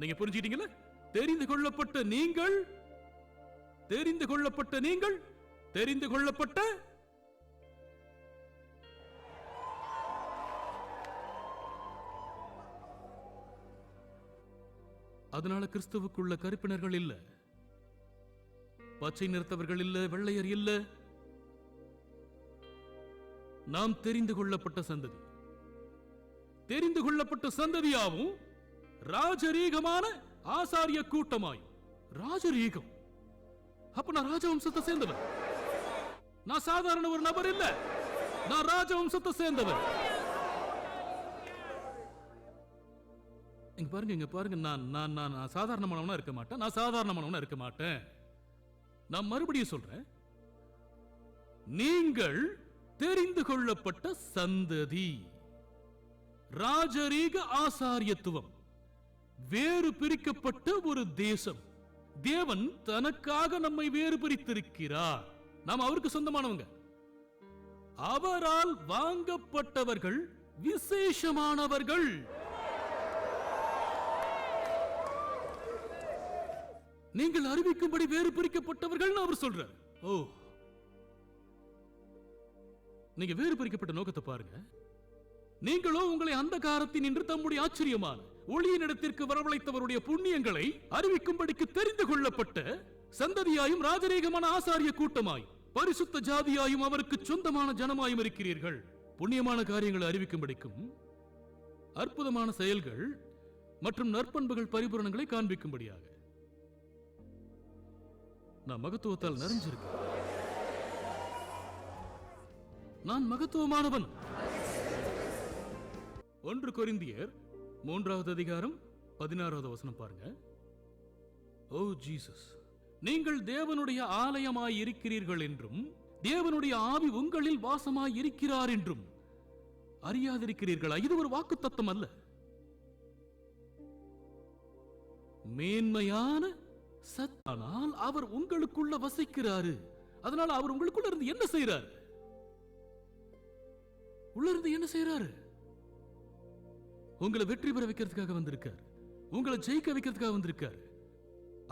E: நீங்க புரிஞ்சுக்கிட்டீங்களா? தெரிந்து கொள்ளப்பட்ட நீங்கள், தெரிந்து கொள்ளப்பட்ட நீங்கள், தெரிந்து கொள்ளப்பட்ட அதனால கிறிஸ்துவுக்குள்ள கருப்பினர்கள் இல்ல, பச்சை நிறத்தவர்கள் இல்ல, வெள்ளையர் இல்ல. நாம் தெரிந்து கொள்ளப்பட்ட சந்ததி. தெரிந்து கொள்ளப்பட்ட சந்ததியாவும் ராஜரீகமான ஆசாரிய கூட்டமாயும். ராஜரீகம். அப்ப நான் ராஜவம்சத்தை சேர்ந்தவன். நான் சாதாரண ஒரு நபர் இல்ல, நான் ராஜவம்சத்தை சேர்ந்தவன். இங்க பாருங்க, நான் சாதாரணமானவனா இருக்க மாட்டேன். நான் சாதாரணமானவனா இருக்க மாட்டேன். நான் மறுபடியும் சொல்றேன், நீங்கள் தெரிந்து கொள்ளப்பட்ட சந்ததி, ராஜரீக ஆசாரியத்துவம், வேறு பிரிக்கப்பட்ட ஒரு தேசம். தேவன் தனக்காக நம்மை வேறு பிரித்திருக்கிறார். நாம் அவருக்கு சொந்தமானவங்க. அவரால் வாங்கப்பட்டவர்கள், விசேஷமானவர்கள். நீங்கள் அறிவிக்கும்படி வேறு பிரிக்கப்பட்டவர்கள் அவர் சொல்றார். ஓ, நீங்க வேறு பிரிக்கப்பட்ட நோக்கத்தை பாருங்க. நீங்களோ உங்களை அந்தகாரத்தின் நின்று தம்முடைய ஆச்சரியமான ஒளியின் இடத்திற்கு வரவழைத்தவருடைய புண்ணியங்களை அறிவிக்கும்படிக்கு தெரிந்து கொள்ளப்பட்ட சந்ததியாயும் ராஜரீகமான ஆசாரிய கூட்டமாயும் பரிசுத்த ஜாதியாயும் அவருக்கு சொந்தமான ஜனமாயும் இருக்கிறீர்கள். புண்ணியமான காரியங்களை அறிவிக்கும்படிக்கும் அற்புதமான செயல்கள் மற்றும் நற்பண்புகள் பரிபூரணங்களை காண்பிக்கும்படியாக. நான் மகத்துவத்தால் நிறைஞ்சிருக்கேன். நான் மகத்துவமானவன். 1 கொரிந்தியர் 3வது அதிகாரம் 16வது வசனம் பாருங்க. ஓ ஜீசஸ், நீங்கள் தேவனுடைய ஆலயமாய் இருக்கிறீர்கள் என்றும் தேவனுடைய ஆவி உங்களில் வாசமாய் இருக்கிறார் என்றும் அறியாதிருக்கிறீர்களா? இது ஒரு வாக்குத்தத்தம் அல்ல, மேன்மையான சத்தானால் அவர் உங்களுக்குள்ள வசிக்கிறாரு. அதனால அவர் உங்களுக்குள்ள இருந்து என்ன செய்யறாரு? உள்ள இருந்து என்ன செய்யறாரு? உங்களை வெற்றி பெற வைக்கிறதுக்காக வந்திருக்காரு. உங்களை ஜெயிக்க வைக்கிறதுக்காக வந்திருக்காரு.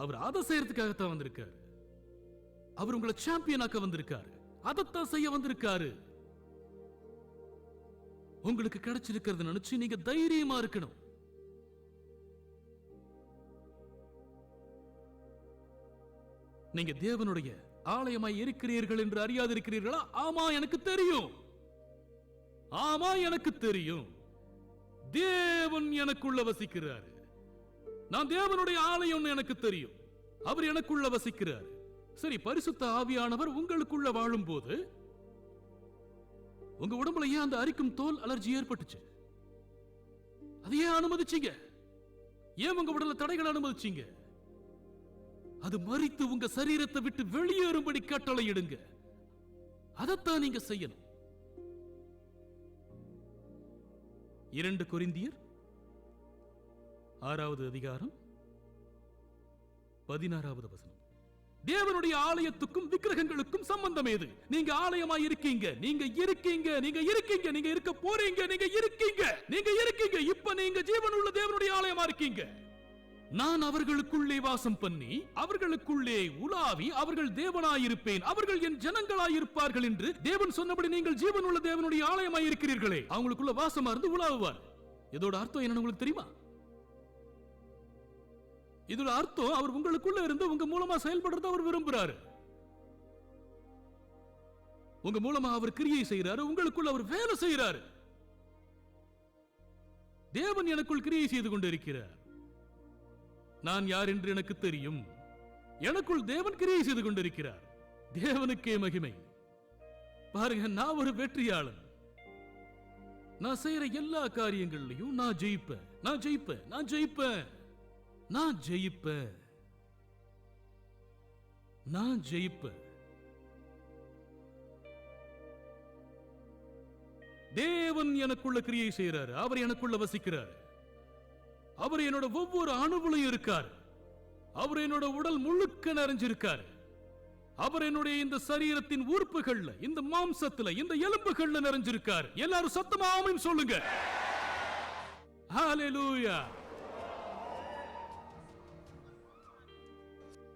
E: அவர் அதை செய்யறதுக்காகத்தான் வந்திருக்காரு. அவர் உங்களை சாம்பியனாக்க வந்திருக்காரு. அதைத்தான் செய்ய வந்திருக்காரு. உங்களுக்கு கிடைச்சிருக்கிறது நினைச்சு நீங்க தைரியமா இருக்கணும். நீங்க தேவனுடைய ஆலயமாய் இருக்கிறீர்கள் என்று அறியாதிருக்கிறீர்களா? ஆமா, எனக்கு தெரியும். ஆமா, எனக்கு தெரியும். தேவன் எனக்குள்ள வசிக்கிறார். நான் தேவனுடைய ஆலயம் எனக்கு தெரியும். அவர் எனக்குள்ள வசிக்கிறார். சரி, பரிசுத்த ஆவியானவர் உங்களுக்குள்ள வாழும் போது உங்க உடம்புல ஏன் அந்த அரிக்கும் தோல் அலர்ஜி ஏற்பட்டுச்சு? அதை ஏன் அனுமதிச்சீங்க? ஏன் உங்க உடல்ல தடைகள் அனுமதிச்சீங்க? அது மரித்து உங்க சரீரத்தை விட்டு வெளியேறும்படி கட்டளையிடுங்க. அதைத்தான் நீங்க செய்யணும். 2 கொரிந்தியர் 6வது அதிகாரம் 16வது வசனம். தேவனுடைய ஆலயத்துக்கும் விக்கிரகங்களுக்கும் சம்பந்தம் ஏது? நீங்க ஆலயமாய் இருக்கீங்க. நீங்க இருக்கீங்க. நீங்க இருக்கீங்க. நீங்க இருக்க போறீங்க. நீங்க இருக்கீங்க. நீங்க இருக்கீங்க. இப்ப நீங்க ஜீவனுள்ள தேவனுடைய ஆலயமா இருக்கீங்க. நான் அவர்களுக்குள்ளே வாசம் பண்ணி அவர்களுக்குள்ளே உலாவி அவர்கள் தேவனாயிருப்பேன், அவர்கள் என் ஜனங்களாயிருப்பார்கள் என்று தேவன் சொன்னபடி நீங்கள் ஜீவனுள்ள தேவனுடைய ஆலயமாய் இருக்கிறீர்களே. அவங்களுக்குள்ள வாசமா இருந்து உலாவுவார். இதோட அர்த்தம் என்னன்னு உங்களுக்கு தெரியுமா? இதோட அர்த்தம் அவர் உங்களுக்குள்ள இருந்து உங்க மூலமா செயல்படுறத அவர் விரும்புறாரு. உங்க மூலமா அவர் கிரியை செய்யறாரு, உங்களுக்குள் அவர் வேலை செய்யறாரு. தேவன் எனக்குள் கிரியை செய்து கொண்டிருக்கிறார். நான் யார் என்று எனக்கு தெரியும். எனக்குள் தேவன் கிரியை செய்து கொண்டிருக்கிறார். தேவனுக்கே மகிமை. பாருங்க, நான் ஒரு வெற்றியாளன். நான் செய்யற எல்லா காரியங்கள்லையும் நான் ஜெயிப்பேன், நான் ஜெயிப்பேன், நான் ஜெயிப்பேன், நான் ஜெயிப்பேன், நான் ஜெயிப்பேன். தேவன் எனக்குள்ள கிரியை செய்யறாரு. அவர் எனக்குள்ள வசிக்கிறார். அவர் என்னோட ஒவ்வொரு அணுவிலும் இருக்கார். அவர் என்னோட உடல் முழுக்க நிறைஞ்சிருக்கார். அவர் என்னுடைய இந்த சரீரத்தின் உறுப்புகள்ல, இந்த மாம்சத்துல, இந்த எலும்புகள்ல நிறைஞ்சிருக்கார். எல்லாரும் சத்தமா ஆமென் சொல்லுங்க. ஹalleluya.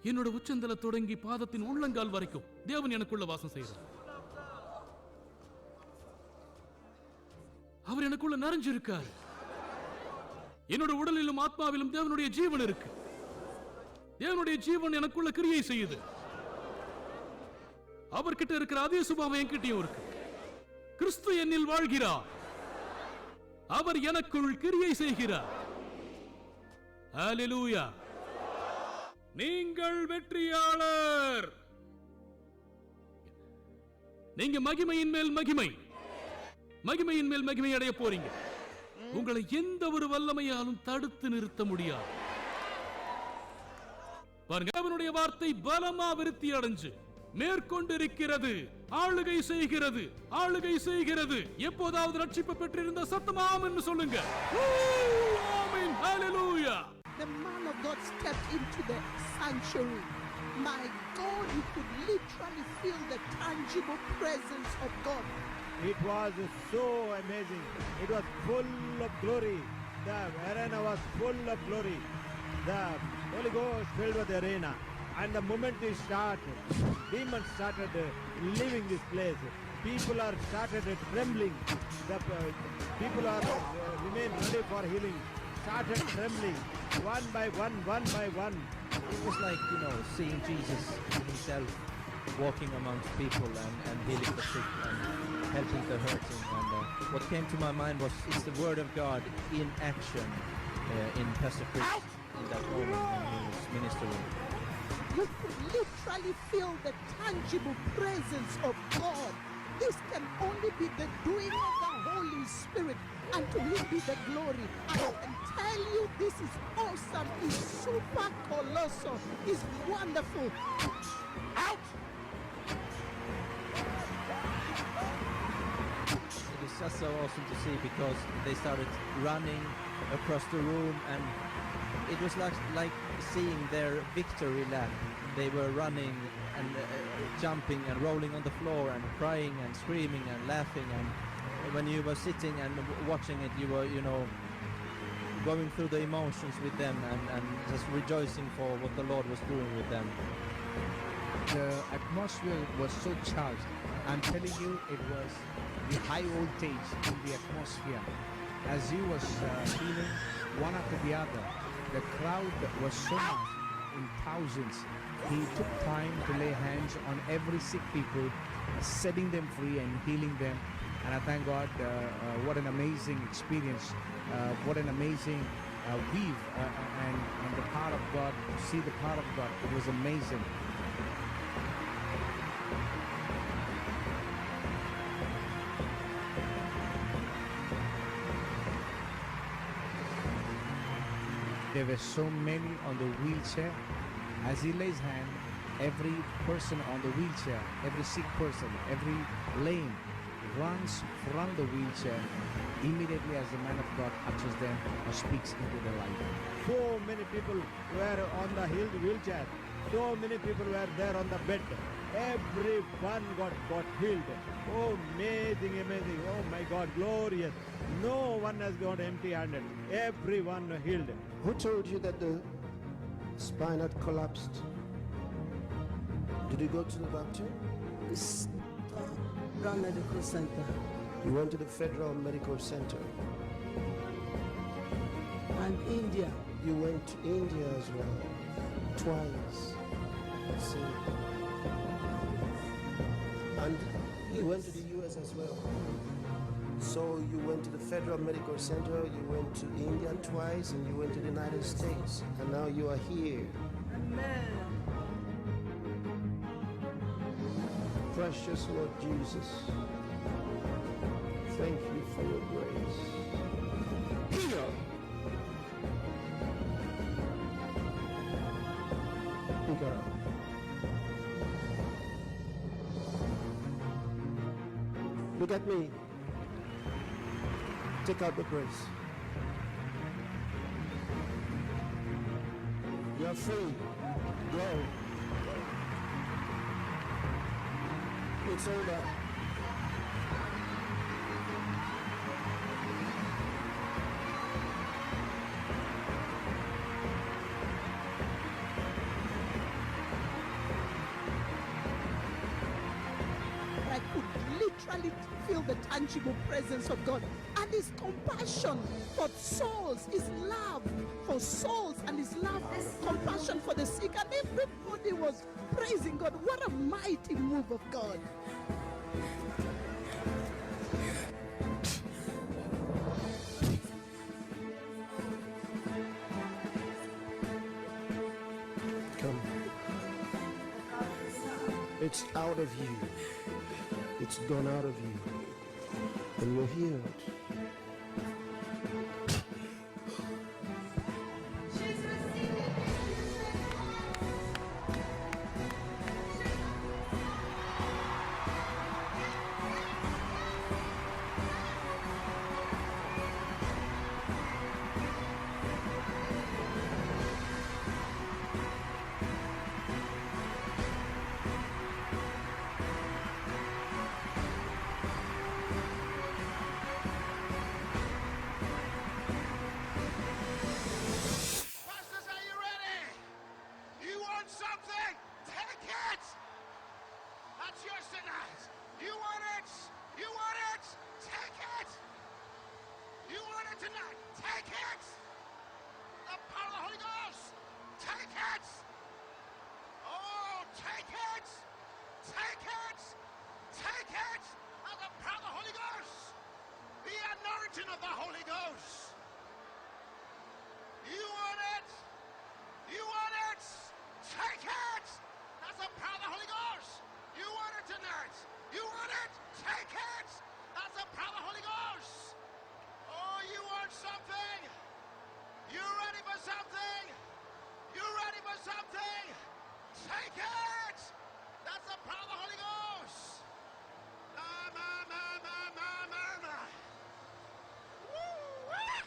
E: என்னோட உச்சந்தல தொடங்கி பாதத்தின் உள்ளங்கால் வரைக்கும் தேவன் எனக்குள்ள வாசம் செய்கிறார். அவர் எனக்குள்ள நிறைஞ்சிருக்கார். என்னோட உடலிலும் ஆத்மாவிலும் தேவனுடைய ஜீவன் இருக்கு. தேவனுடைய ஜீவன் எனக்குள்ள கிரியை செய்யுது. அவர்கிட்ட இருக்கிற அதே சுபாவம் என்கிட்டயும் இருக்கு. கிறிஸ்து என்னில் வாழ்கிறார். அவர் எனக்குள் கிரியை செய்கிறார். ஹalleluya. நீங்கள் வெற்றியாளர். நீங்க மகிமையின் மேல் மகிமை, மகிமையின் மேல் மகிமை அடைய போறீங்க. உங்களை எந்த ஒரு வல்லமையாலும் தடுத்து நிறுத்த முடியாது. பாருங்க, அவனுடைய வார்த்தை பலமா விருத்தி அடைஞ்சு மேற்கொண்டிருக்கிறது, ஆளுகை செய்கிறது, ஆளுகை செய்கிறது. எப்போதாவது ரட்சிப்பு பெற்றிருந்த சத்தமா ஆமென் சொல்லுங்க. ஆமென். ஹalleluya.
F: The man of God stepped into the sanctuary. My God, you could literally feel the tangible presence of God.
G: It was so amazing. It was full of glory. The arena was full of glory. The Holy Ghost filled with the arena. And the moment it started, demons started leaving this place. People are started trembling. The people are remain ready for healing. Started trembling one by one, one by one.
H: It was like, seeing Jesus himself walking amongst people and healing the sick and helping the hurting. And what came to my mind was, it's the word of God in action in Pastor Chris in that moment when he was ministering.
F: You could literally feel the tangible presence of God. This can only be the doing of the Holy Spirit, and to Him be the glory. I can tell you, this is awesome. It's super colossal. It's wonderful. Out!
H: It is just so awesome to see, because they started running across the room, and it was like seeing their victory lap. They were running and jumping and rolling on the floor and crying and screaming and laughing. And when you were sitting and watching it, you were, going through the emotions with them and just rejoicing for what the Lord was doing with them.
I: The atmosphere was so charged. I'm telling you, it was the high voltage in the atmosphere. As he was healing one after the other, the crowd was so much, in thousands. He took time to lay hands on every sick people, setting them free and healing them. And I thank God, what an amazing experience, what an amazing weave, and the power of God, to see the power of God. It was amazing. There were so many on the wheelchair. As he lays hand, every person on the wheelchair, every sick person, every lame runs from the wheelchair immediately as the man of God touches them or speaks into their life.
G: So many people were on the wheelchair. So many people were there on the bed. Everyone got healed. Oh, amazing, amazing. Oh my God, glorious. No one has gone empty-handed. Everyone healed.
J: Who told you that the spine had collapsed? Did you go to the doctor?
F: Federal Medical Center.
J: You went to the Federal Medical Center.
F: And India.
J: You went to India as well. Twice. See. And you You went to the US as well. So you went to the Federal Medical Center, you went to India twice, and you went to the United States. And now you are here. Precious Lord Jesus, thank you for your grace. Here. Pick her up. Look at me. Take out the brace. You're free. Go. It's over.
F: I could literally feel the tangible presence of God and his compassion for souls, his love for souls, and his love, compassion for the sick. And everybody was praising God. What a mighty move of God.
J: Come. It's out of you. It's gone out of you. And you're healed.
K: Pastors, are you ready? You want something? Take it! That's yours tonight. You want it? You want it? Take it! You want it tonight? Take it! The power of the Holy Ghost! Take it! Oh, take it! Take it! Take it! Of the power of the Holy Ghost! The anointing of the Holy Ghost! You want it? You want it? Take it! That's the power of the Holy Ghost! You want it tonight? You want it? Take it! That's the power of the Holy Ghost! Oh, you want something? You ready for something? You ready for something? Take it! That's the power of the Holy Ghost! Ma, ma, ma, ma, ma, ma, ma. Woo! Ah!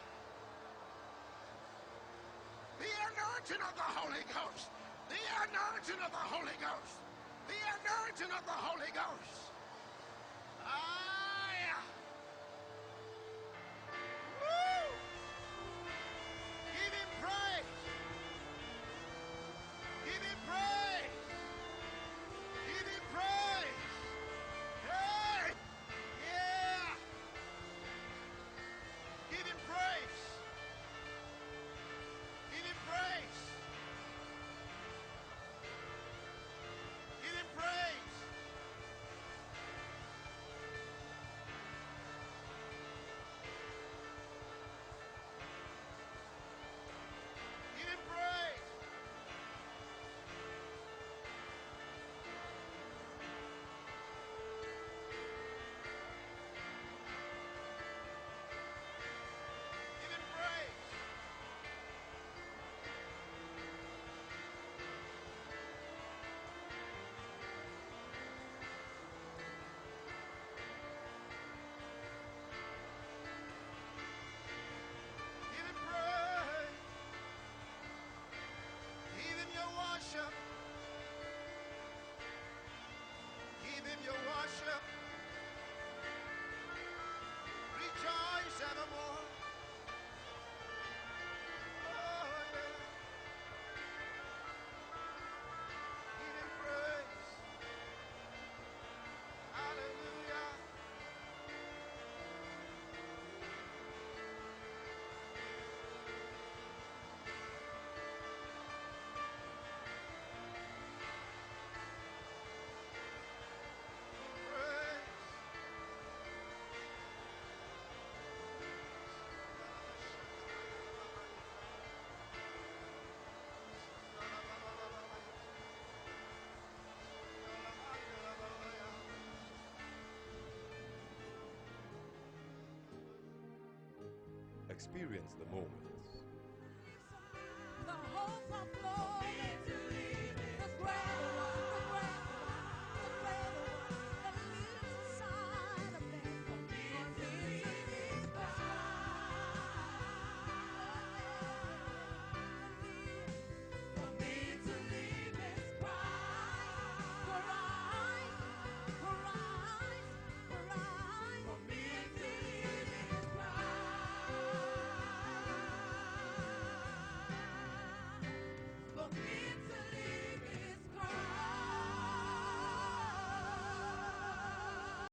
K: The anointing of the Holy Ghost. The anointing of the Holy Ghost. The anointing of the Holy Ghost. Ah, yeah. Woo! Give him praise. Give him praise. Give him praise. Hey! Yeah! Give him praise. Give him praise. Give him praise.
L: experience the moment.
M: The hope of glory.